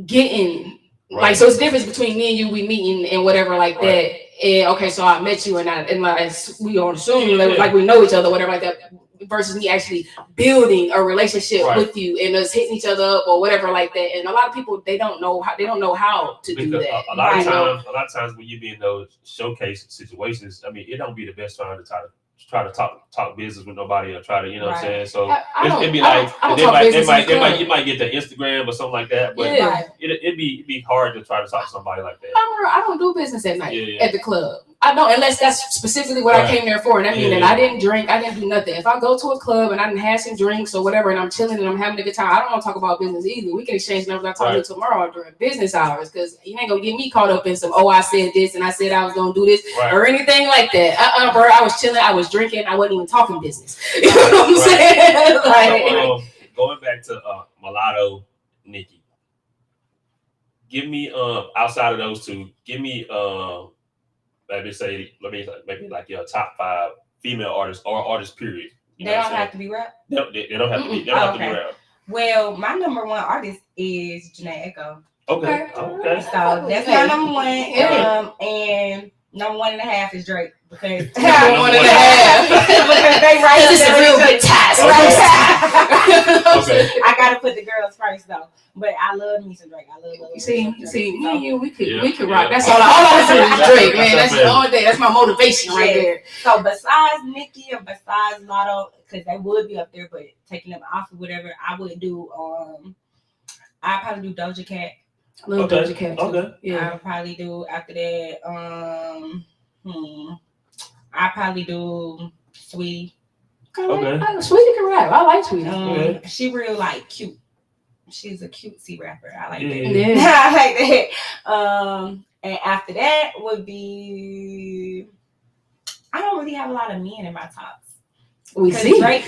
getting like, so it's difference between me and you, we meeting and whatever like that. And okay, so I met you and like we on Zoom, like we know each other, whatever like that, versus me actually building a relationship with you and us hitting each other up or whatever like that. And a lot of people, they don't know how to do that. A lot of times when you be in those showcase situations, I mean, it don't be the best time to try to talk business with nobody or try to, you know what I'm saying? So I it'd be like they might get the Instagram or something like that, but it'd be hard to try to talk to somebody like that. I don't do business at night at the club. I don't, unless that's specifically what I came there for. And that means that I didn't drink, I didn't do nothing. If I go to a club and I didn't have some drinks or whatever, and I'm chilling and I'm having a good time, I don't want to talk about business either. We can exchange numbers. I'll talk to you tomorrow during business hours, because you ain't gonna get me caught up in some, I said this and I said I was gonna do this or anything like that. Bro, I was chilling, I was drinking, I wasn't even talking business. You know what I'm saying? So, going back to Mulatto, Nikki, give me outside of those two, give me maybe like your top 5 female artists or artists period. They don't have to be rap. No, they don't have to be. They don't have to be rap. Well, my number 1 artist is Janae Echo. Okay. So that's my number 1. And number 1.5 is Drake, because 1.5 because they write this is a real good task. Okay. I gotta put the girls first though, but I love me some Drake. I love. You see, me and you, we could rock. That's all I do is Drake, man. That's the only thing. That's my motivation right there. So besides Nicki and besides Lotto, because they would be up there, but taking them off or whatever, I would do. I'd probably do Doja Cat. Little Doja Cat. Okay. Yeah. I'll probably do after that. I'll probably do Sweetie. Okay. Sweetie can rap. I like Sweetie. She real like cute. She's a cutesy rapper. I like that. Yeah. I like that. And after that would be. I don't really have a lot of men in my tops. We see. Drake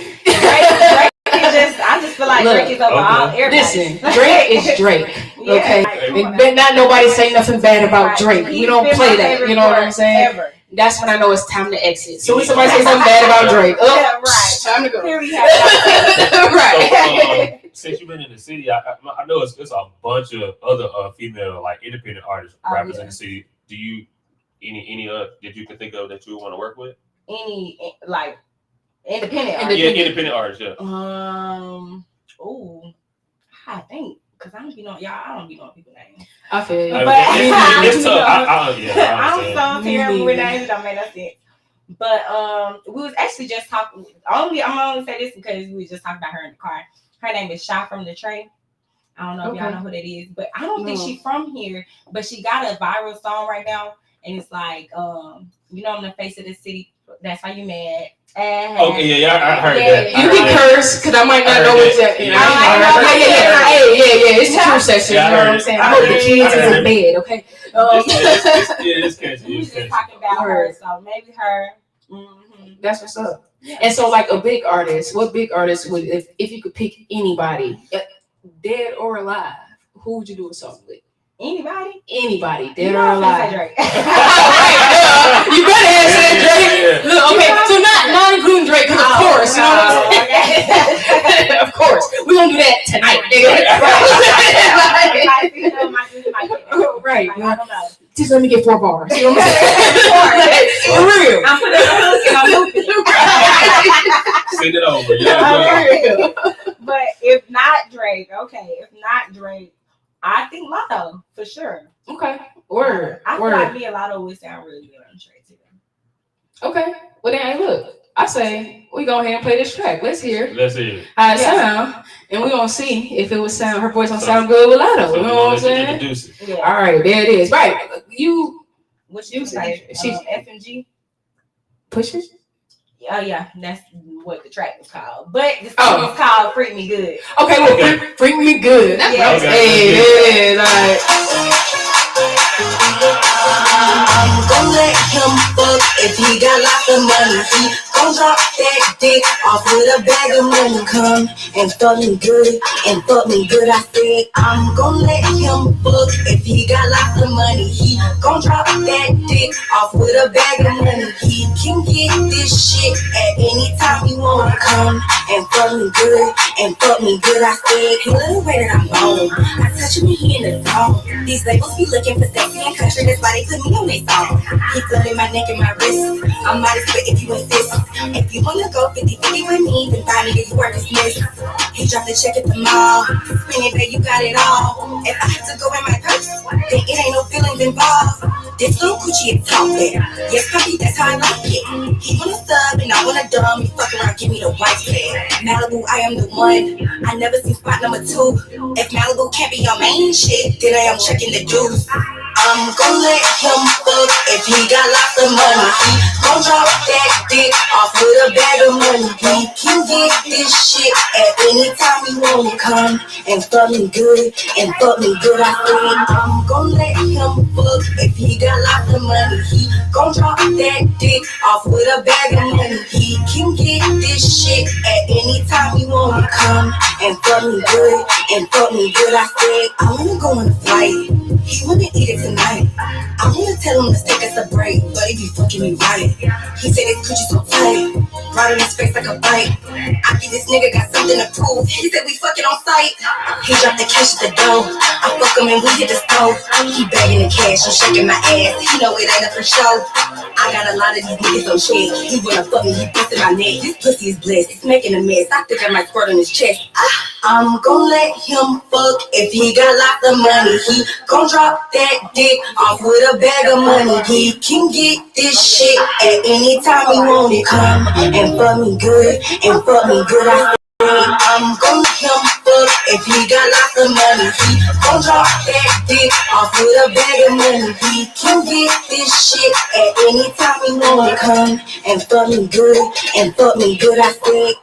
I just feel like Drake is over all everybody. Listen, Drake is Drake. Okay. And not nobody say nothing bad about Drake. We don't play that. You know what I'm saying? Ever. That's when I know it's time to exit. So when somebody say something bad about Drake, right. Time to go. Here we have it. Right. So, since you've been in the city, I know it's a bunch of other female like independent artists, rappers in the city. Do you any that you can think of that you would want to work with? Any like independent artists, yeah. I think. Because I don't be knowing people's names. I feel you. But it's tough. I'm so terrible with names. It don't make no sense. But we was actually just talking. I'm only say this because we was just talking about her in the car. Her name is Sha from the Tray. I don't know if y'all know who that is, but I don't think she's from here. But she got a viral song right now, and it's like, I'm the face of the city. That's how you mad. Okay, I heard that. You can curse because I might not know exactly. Yeah. It's the true section. You know what I'm saying? I hope the kids is in bed. Okay. It's catchy. We was just talking about her, so maybe her. That's what's up. Yeah. And so, like a big artist, what big artist would, if you could pick anybody, dead or alive, who would you do a song with? Anybody, dead or alive. Drake. You better answer that, Drake. Look, okay, so not including Drake, because of course, you know what I'm saying? Of course, we're gonna do that tonight, nigga. Right. I don't know. Just let me get 4 bars. You know what I'm saying? For real. I'm putting a hook and I'm looping. Send it over. Yeah. But if not Drake, I think Lotto for sure. Okay. Word. I feel like me and Lotto would sound really good on the track too. Okay. Well then, look. I say we go ahead and play this track. Let's hear it. How it sound, and we're gonna see if it would sound. Her voice gonna sound good with Lotto. You know what I'm saying? Yeah. All right, there it is. Right. What you say? She's FMG. Push it. Oh yeah, that's what the track was called. But the song was called "Freak Me Good." Okay, well, Freak Me Good. That's what I'm saying. It is. All right. I'm gon' let him fuck if he got lots of money. He gon' drop that dick off with a bag of money. Come and fuck me good, and fuck me good. I said I'm gon' let him fuck if he got lots of money. He gon' drop that dick off with a bag of money. He can get this shit at any time he wanna. Come and fuck me good, and fuck me good. I said he love the way that I'm on. I touch him and he in the zone. These labels be looking for sexy and country. That's why they put me on their song. He flooded my neck and my wrist. I'm mighty split if you insist. If you wanna go 50-50 with me, then buy me, you are dismissed. He dropped the check at the mall. Spin it, babe, you got it all. If I have to go in my purse, then it ain't no feelings involved. This little coochie is talking. Yes, puppy, that's how I like it. He wanna sub and I wanna dumb. He fuck around, give me the white flag. Malibu, I am the one. I never seen spot number 2. If Malibu can't be your main shit, then I am checking the juice. I'm gon' let him fuck if he got lots of money. He gon' drop that dick off with a bag of money. He can get this shit at any time he wanna come and fuck me good and fuck me good. I think I'm gon' let him fuck if he got lots of money. He gon' drop that dick off with a bag of money. He can get this shit at any time he wanna come and fuck me good and fuck me good. I said I wanna go on a flight. He wanna eat it tonight. I wanna tell him let's take us a break, but he be fucking me right. He said his coochie so tight, right in his face like a bite. I think this nigga got something to prove. He said we fucking on sight. He dropped the cash at the door. I fuck him and we hit the stove. He bagging the cash, I'm shaking my ass. He know it ain't a for show. I got a lot of these niggas on shit. He wanna fuck me, he busting my neck. This pussy is blessed, it's making a mess. I think I might squirt on his chest. I'm gon' let him fuck if he got lots of money. He gon' drop that dick off with a bag of money. He can get this shit at any time he wanna come and fuck me good and fuck me good. I said I'm gon' let him fuck if he got lots of money. He gon' drop that dick off with a bag of money. He can get this shit at any time he wanna come and fuck me good and fuck me good. I said.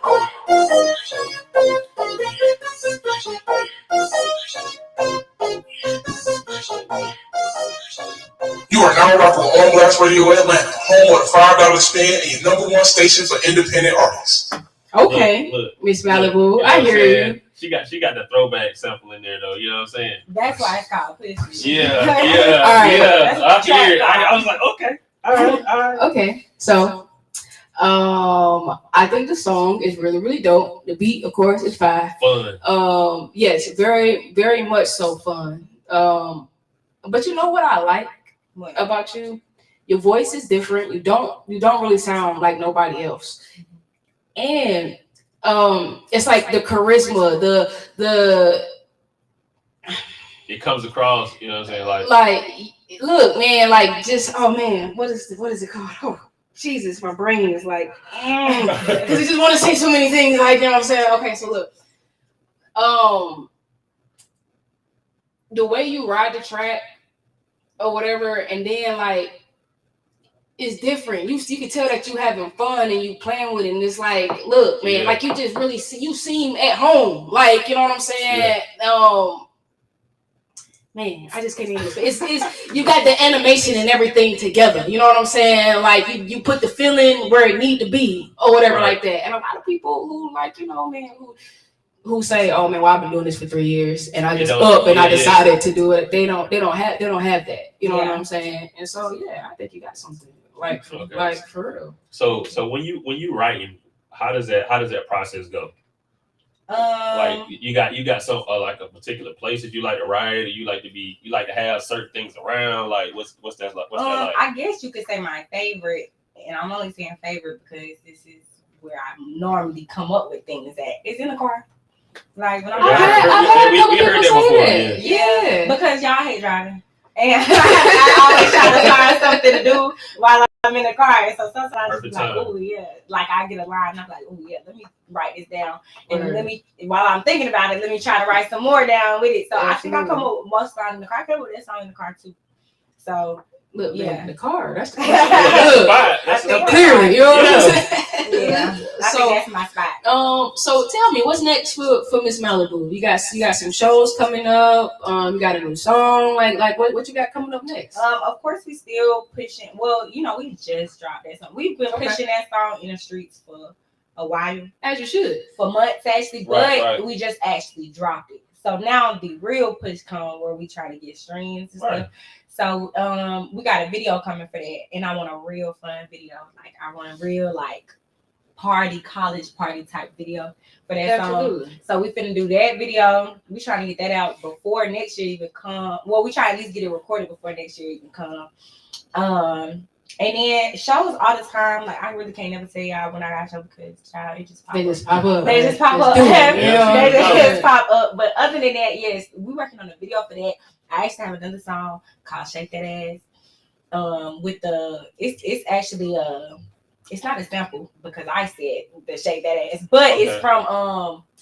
You are now rocking with On Blast Radio Atlanta, home of the $5 spin and your #1 station for independent artists. Okay, Miss Malibu, I hear you. She got the throwback sample in there though. You know what I'm saying? That's why it's called pussy. Yeah. All right. I hear it. I was like, okay, all right. Okay, so I think the song is really, really dope. The beat, of course, is fine. Fun. Yes, very, very much so fun. But you know what I like about you? Your voice is different. You don't really sound like nobody else. And it's like the charisma, the it comes across, you know what I'm saying? Like look, man, like just what is it called? Oh, Jesus, my brain is like because you just want to say so many things, like, you know what I'm saying? Okay, so look. The way you ride the track or whatever, and then like it's different. You can tell that you having fun and you playing with it, and it's like, look, man, like you just really you seem at home, like, you know what I'm saying? Man, I just can't even. It's you got the animation and everything together. You know what I'm saying? Like you put the feeling where it need to be or whatever, like that. And a lot of people who, like, you know, man, who say, oh man, well, I've been doing this for 3 years and I just I decided to do it. They don't have that. You know what I'm saying? And so I think you got something like for real. So when you writing, how does that process go? Like you got some like a particular place that you like to write, or you like to have certain things around. Like what's that like? I guess you could say my favorite, and I'm only saying favorite because this is where I normally come up with things at. It's in the car. Like when I'm we heard that before. Yeah, because y'all hate driving. And I always try to find something to do while I'm in the car. And so sometimes it's like, oh yeah, like I get a line and I'm like, oh yeah, let me write this down. And while I'm thinking about it, let me try to write some more down with it. So I think I come up with most songs in the car. I come up with that song in the car too. So look, man, the car. That's the that's clearly, you know what I'm saying? Yeah. I think that's my spot. So tell me, what's next for Miss Malibu? You got some shows coming up. You got a new song. Like what you got coming up next? Of course we still pushing. Well, you know, we just dropped that song. We've been pushing that song in the streets for a while. As you should. For months actually, but we just actually dropped it. So now the real push comes where we try to get streams and stuff. So we got a video coming for that, and I want a real fun video. Like I want a real college party type video for that song. So we finna do that video. We trying to get that out before next year even come. Well, we try to at least get it recorded before next year even come. And then shows all the time. Like I really can't never tell y'all when I got a show because it just pop up. They just pop up. They just pop up. But other than that, yes, we working on a video for that. I actually have another song called Shake That Ass. with the it's actually it's not a sample because I said the shake that ass, but it's from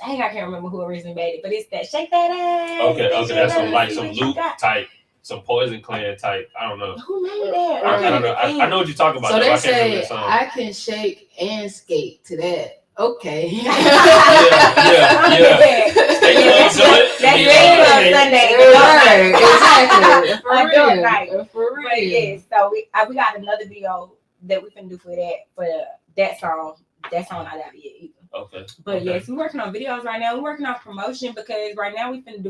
I can't remember who originally made it, but it's that shake that ass. Okay, that's some loop type, some Poison Clan type. I don't know. Who made that? I don't know. I know what you're talking about. So they say I can shake and skate to that. Okay. For real. Yeah. So we got another video that we can do for that song. That song not out yet either. Okay. But yes, we're working on videos right now. We're working on promotion because right now we finna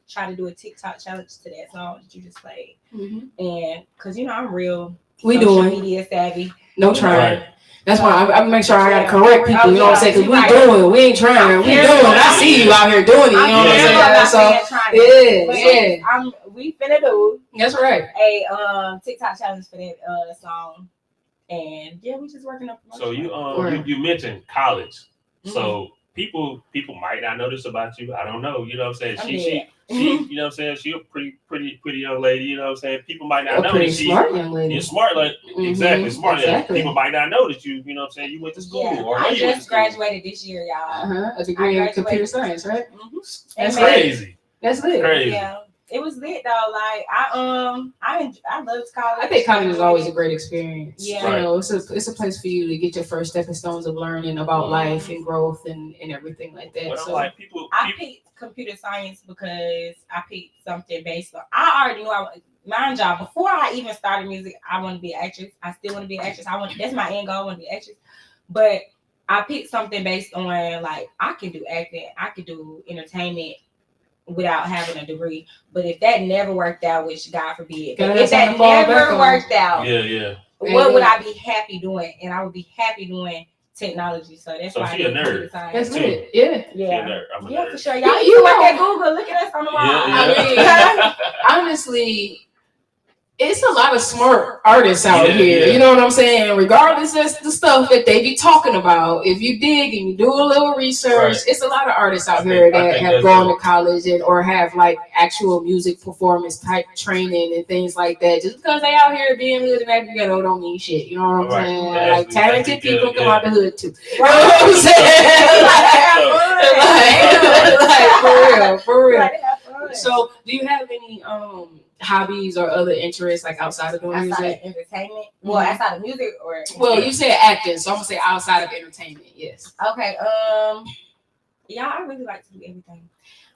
try to do a TikTok challenge to that song that you just played. And because I'm real social media savvy. No trying. That's why I make sure I gotta correct people. You know what I'm saying? Because we ain't trying. We doing. I see you out here doing it. You know what I'm saying? So we finna do. That's right. A TikTok challenge for that song, and yeah, we just working up. So you mentioned college. So people might not know this about you. I don't know. You know what I'm saying? She you know what I'm saying? She a pretty young lady. You know what I'm saying? People might not know that she's smart young lady. You're smart, like exactly smart. Exactly. People might not know that you know what I'm saying? You went to school. Or I just graduated this year, y'all. A degree in computer science, right? That's crazy. That's lit. Crazy. Yeah. It was lit though. Like I loved college. I think college is always a great experience. Yeah. You know, it's a place for you to get your first stepping stones of learning about life and growth and everything like that. But so like I picked computer science because I picked something based on I already knew my job before I even started music. I want to be an actress. I still want to be an actress. That's my end goal. I want to be an actress. But I picked something based on like I can do acting, I can do entertainment without having a degree. But if that never worked out, which God forbid, if that never worked out, what would I be happy doing? And I would be happy doing technology. So that's why she a nerd. That's it. Yeah. She a nerd. I'm a nerd. For sure. Y'all you work at Google. Look at us on the wall. I mean, honestly, it's a lot of smart artists out here. You know what I'm saying? Regardless of the stuff that they be talking about, if you dig and you do a little research, it's a lot of artists out here that have gone to college or have like actual music performance type training and things like that. Just because they out here being hood and acting ghetto don't mean shit. You know what I'm saying? Like talented people come out the hood too. You know what I'm saying? Like for real. So, do you have any hobbies or other interests like outside of doing music? Outside of entertainment? Well, outside of music or? Well, you said acting, so I'm gonna say outside of entertainment. Yes. Okay. Yeah, I really like to do everything.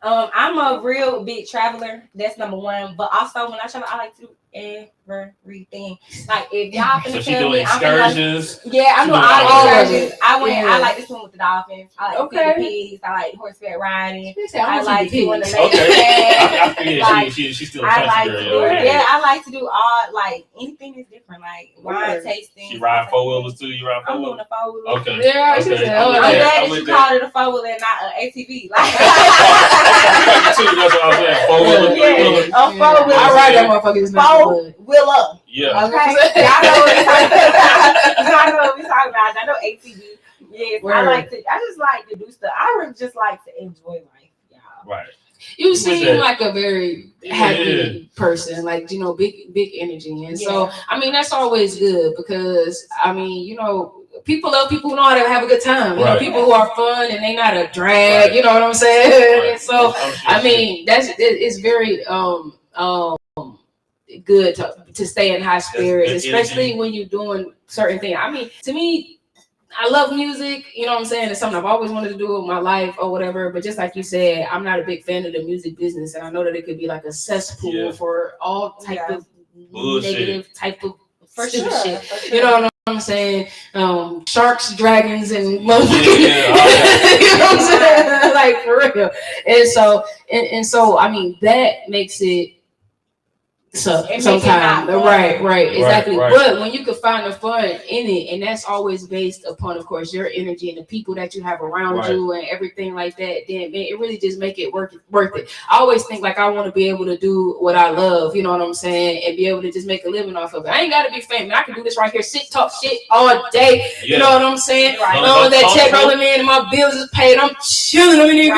I'm a real big traveler. That's number one. But also, when I travel, I like to do everything. Like if y'all finna tell me, excursions. I'm doing all excursions. I like to swim with the dolphins. I like to feed the pigs. I like horseback riding. I like doing the lake. She's still a country girl. I like to do all like anything that's different, like wine tasting. She ride 4-wheelers too. You ride 4-wheelers? I'm doing a 4-wheeler. Okay. Yeah, I'm glad that you called it a 4-wheeler and not an ATV. Like that's what I'm saying. 4-wheeler, 3-wheeler. A 4-wheeler. I ride that motherfucker. 4-wheeler. Yeah. Okay. Y'all know what we're talking about. I know ATV. Yes. I just like to do stuff. I really just like to enjoy life, y'all. Right. You seem like a very happy person, like big energy, and so I mean that's always good because I mean people love people who know how to have a good time. You know, people who are fun and they not a drag. You know what I'm saying? And so I mean it's very good to stay in high spirits, especially when you're doing certain things. I mean, to me, I love music, you know what I'm saying? It's something I've always wanted to do in my life or whatever. But just like you said, I'm not a big fan of the music business. And I know that it could be like a cesspool for all type of negative type of stupid shit. You know what I'm saying? Sharks, dragons, and motherfuckers. You know what I'm saying? Like for real. And so, I mean, that makes it sometimes right exactly. But when you can find the fun in it, and that's always based upon, of course, your energy and the people that you have around you and everything like that, then man, it really just make it worth it. I always think like I want to be able to do what I love, you know what I'm saying, and be able to just make a living off of it. I ain't gotta be famous. I can do this right here, sit, talk shit all day. You know what I'm saying? That check rolling in and my bills is paid. I'm chilling. It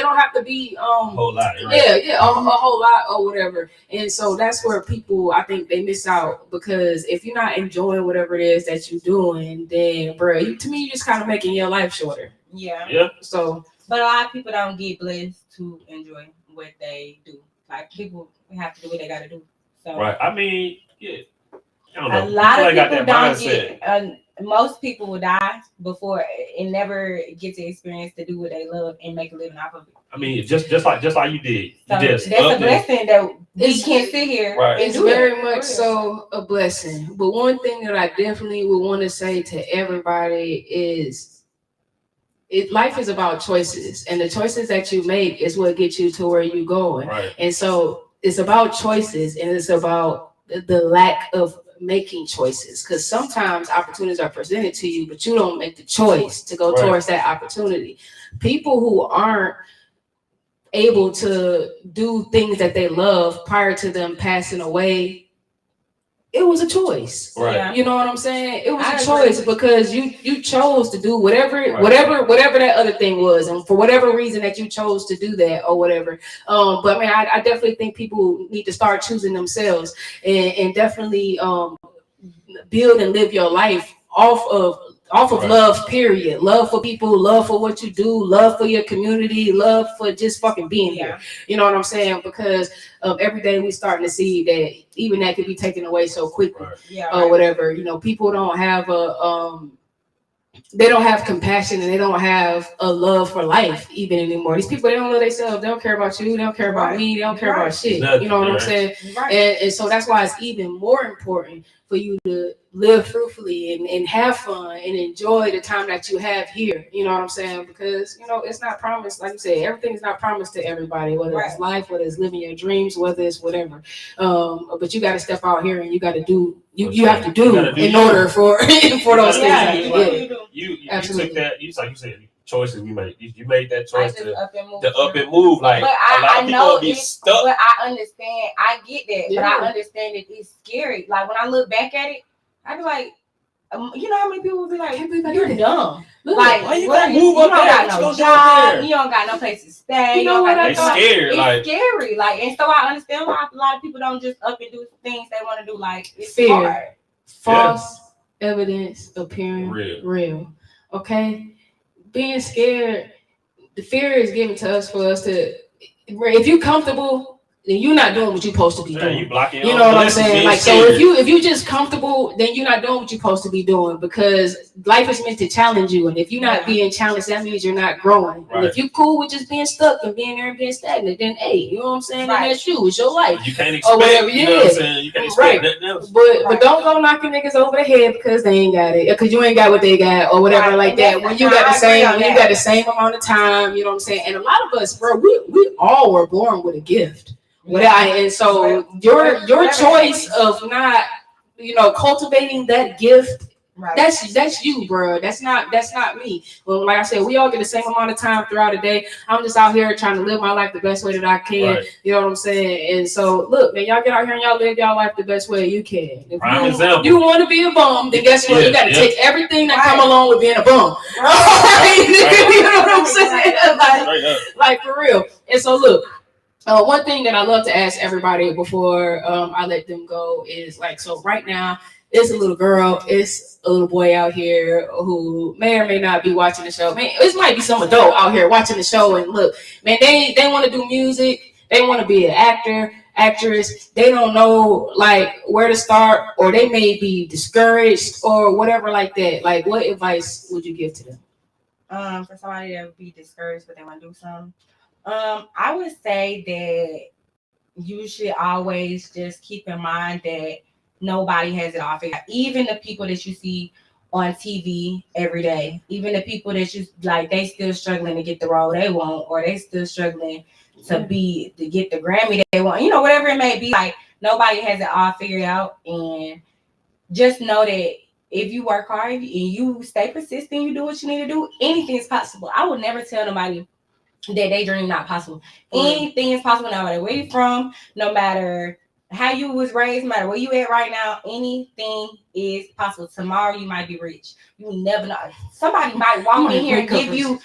don't have to be a whole lot. A whole lot or or whatever. And so that's where people, I think, they miss out, because if you're not enjoying whatever it is that you're doing, then, bro, to me, you're just kind of making your life shorter. Yeah. So, but a lot of people don't get blessed to enjoy what they do. Like, people have to do what they got to do. So, right. I mean, yeah. I don't know. A lot of people don't mindset. get. Most people will die before and never get to experience to do what they love and make a living off of it. I mean, just like you did. So you just that's a blessing that we can't sit here. Right. It's very much so a blessing. But one thing that I definitely would want to say to everybody is, life is about choices, and the choices that you make is what gets you to where you're going. Right. And so it's about choices, and it's about the lack of making choices, because sometimes opportunities are presented to you, but you don't make the choice to go towards that opportunity. People who aren't able to do things that they love prior to them passing away, it was a choice. Right. You know what I'm saying? It was a choice, because you chose to do whatever that other thing was, and for whatever reason that you chose to do that or whatever. But I mean, I definitely think people need to start choosing themselves, and definitely build and live your life off of love, period. Love for people, love for what you do, love for your community, love for just fucking being here. You know what I'm saying? Because every day we starting to see that even that could be taken away so quickly, or whatever. You know, people don't have they don't have compassion, and they don't have a love for life even anymore. These people, they don't love themselves. They don't care about you. They don't care about me. They don't care about shit. You know what I'm saying? And so that's why it's even more important for you to live fruitfully and have fun and enjoy the time that you have here. You know what I'm saying? Because, you know, it's not promised. Like you said, everything is not promised to everybody, whether it's life, whether it's living your dreams, whether it's whatever. But you got to step out here, and you got to do, you have to do in order for those things. You took that, you said choices we made. You made that choice to up and move. Like, but a lot of people be stuck. But I understand. I get that. But I understand that it's scary. Like, when I look back at it, I be like, you know how many people would be like, you're dumb. Like, why you gotta move up there? You don't got no job. You don't got no place to stay. You know what? They scared. It's scary. Like, and so I understand why a lot of people don't just up and do things they want to do. Like, it's hard. False evidence appearing real. Okay? Being scared, the fear is given to us for us to, if you're comfortable, then you're not doing what you're supposed to be doing. You blocking. You know what I'm saying? Like, so if you just comfortable, then you're not doing what you're supposed to be doing, because life is meant to challenge you. And if you're not being challenged, that means you're not growing. And if you're cool with just being stuck and being there and being stagnant, then hey, you know what I'm saying? Then that's you. It's your life. You can't expect. Whatever, you know what I'm saying? You can't expect nothing else. But don't go knocking niggas over the head because they ain't got it, because you ain't got what they got or whatever like that. When you got the same amount of time, you know what I'm saying? And a lot of us, bro, we all were born with a gift. And so your choice of not, you know, cultivating that gift, that's you, bro. That's not me. Well, like I said, we all get the same amount of time throughout the day. I'm just out here trying to live my life the best way that I can. You know what I'm saying? And so, look, man, y'all get out here and y'all live y'all life the best way you can. If you want to be a bum, then guess what? You got to take everything that come along with being a bum. You know what I'm saying? Like for real. And so, look. One thing that I love to ask everybody before I let them go is, like, so right now, it's a little girl, it's a little boy out here who may or may not be watching the show. Man, this might be some adult out here watching the show, and look, man, they want to do music, they want to be an actor, actress, they don't know, like, where to start, or they may be discouraged or whatever like that. Like, what advice would you give to them? For somebody that would be discouraged but they want to do something, I would say that you should always just keep in mind that nobody has it all figured out. Even the people that you see on TV every day, even the people that you like, they still struggling to get the role they want, or they still struggling to get the Grammy they want. You know, whatever it may be. Like, nobody has it all figured out, and just know that if you work hard and you stay persistent, you do what you need to do, anything is possible. I would never tell nobody that they dream not possible. Anything is possible, no matter where you're from, no matter how you was raised, no matter where you at right now, anything is possible. Tomorrow you might be rich. You never know. Somebody might walk in here and give you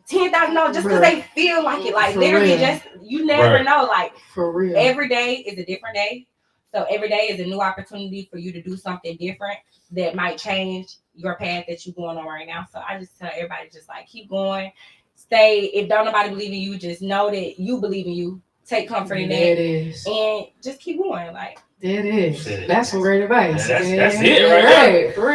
$10,000 just because they feel like it. Like literally, just you never know. Like for real, every day is a different day. So every day is a new opportunity for you to do something different that might change your path that you're going on right now. So I just tell everybody, just like keep going, stay. If don't nobody believe in you, just know that you believe in you. Take comfort in that, and just keep going. Like it is. That's some great advice. That's it, right? For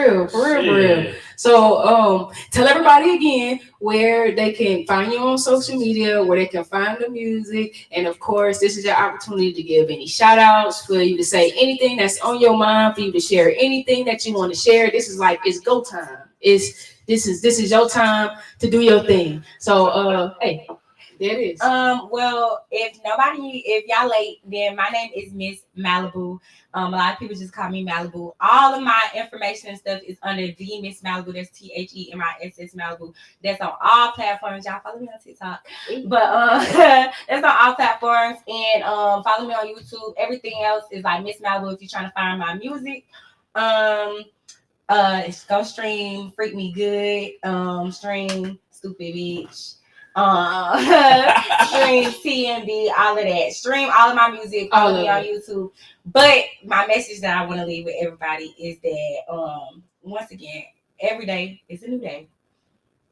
real. So, tell everybody again where they can find you on social media, where they can find the music, and of course, this is your opportunity to give any shout outs, for you to say anything that's on your mind, for you to share anything that you want to share. This is like it's go time. This is your time to do your thing. So, hey. There it is. Well, if y'all late, then my name is Miss Malibu. A lot of people just call me Malibu. All of my information and stuff is under the Miss Malibu. That's THEMISS Malibu. That's on all platforms. Y'all follow me on TikTok, but that's on all platforms. And follow me on YouTube. Everything else is like Miss Malibu. If you're trying to find my music, go stream Freak Me Good. Stream Stupid Bitch. Stream TMB, all of that. Stream all of my music, follow me on YouTube. But my message that I want to leave with everybody is that once again, every day is a new day.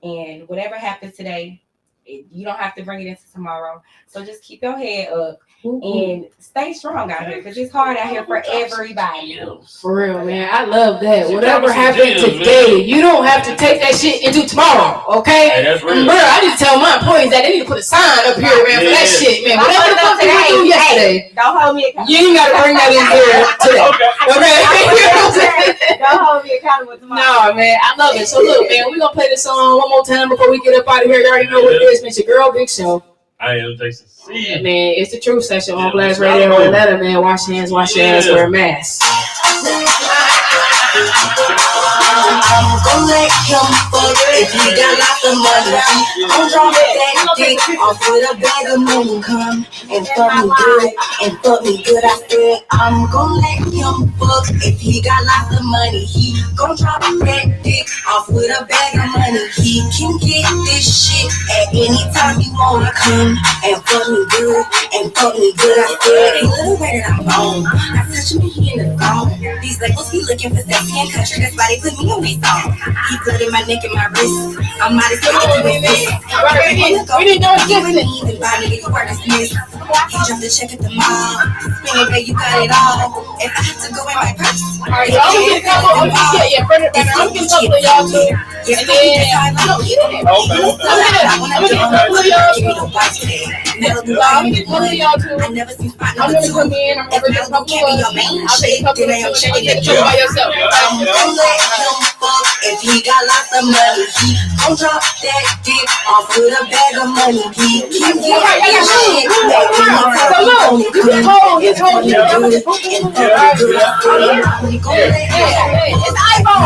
And whatever happens today, you don't have to bring it into tomorrow. So just keep your head up and stay strong out here, because it's hard out here for everybody. For real, man. I love that. Whatever happened today, you don't have to take that shit into tomorrow, okay? Hey, that's real. Bro, I need to tell my employees that they need to put a sign up here, man, for that shit, man. Whatever the fuck you do yesterday, don't hold me accountable. you ain't got to bring that in here today, okay? Don't hold me accountable tomorrow. No, man, I love it. So look, man, we're going to play this song one more time before we get up out of here. You already know what it is, man. It's your girl, Big Show. I am Jason C. Yeah, man, it's the Truth Session on Blast Radio. Atlanta, man. Wash hands, wash your ass, wear a mask. I'm gonna let him fuck if he got lots of money. I'm drop that dick off with a bag of money. Come and fuck me good, and fuck me good. I said I'm gonna let him fuck if he got lots of money. He gon' drop that dick off with a bag of money. He can get this shit at any time he wanna. Come and fuck me good, and fuck me good. I said he little way that I'm on. I touch him and he in the phone. These labels he looking for sexy and country. That's why they put me on these songs. He flooded my neck and my wrist. I'm out of sight if you invest. We didn't know you and me even buy nigga, you work dismissed. He dropped the check at the mall. Spinning babe, you got it all. If I have to go in my purse. Alright, so I'm gonna get a couple of y'all too. And then no, he didn't. I'm gonna get a couple of y'all too. I never seen spot I'm gonna come in. I'm gonna get a couple of y'all. I'll take a couple of y'all. Get a by yourself. I'm gonna let him fuck if he got lots of money. He gon' drop that dick off with a bag of money. He can get that shit. So look, you can hold. It's holding. It's iPhone. He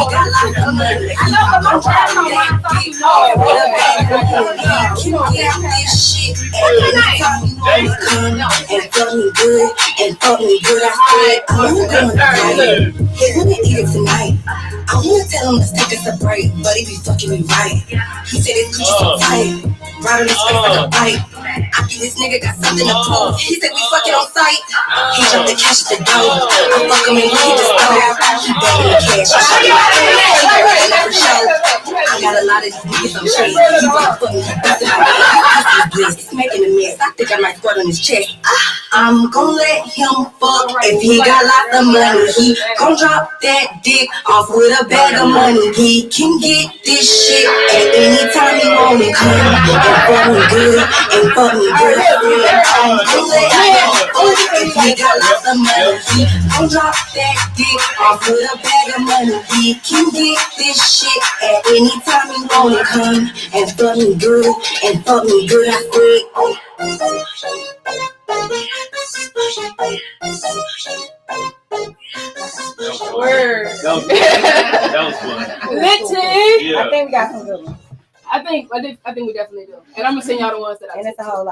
got lots of money. I know the most that dick off with a bag of money. He can get this shit anytime you wanna come and fuck me good, and fuck me good. I said I'm gonna die. He's gonna eat it tonight. I wanna tell him let's take us a break, but he be fucking me right. He said his coochie so tight, right on his face like a bite. I think this nigga got something to prove. He said we fucking on sight. He jumped the cash at the door. I fuck him and he hit the stove. He begging the cash. For sure. I got a lot of these niggas on shit. He wanna fuck me, he bustin' my ass. He's making a mess. I think I might squirt on his chest. I'm gon' let him fuck if he got lots of money. He gon' drop that dick off with a bag of money. He can get this shit at any time he wanna. Come and fuck me good, and fuck me good. I'm gon' let him fuck if he got lots of money. He gon' drop that dick off with a bag of money. He can get this shit at any time he wanna. Come and fuck me good, and fuck me good. I said. Word. That was fun. Litty. Yeah. I think we got some good ones. I think we definitely do. And I'm gonna send y'all the ones that I And took. it's a whole lot.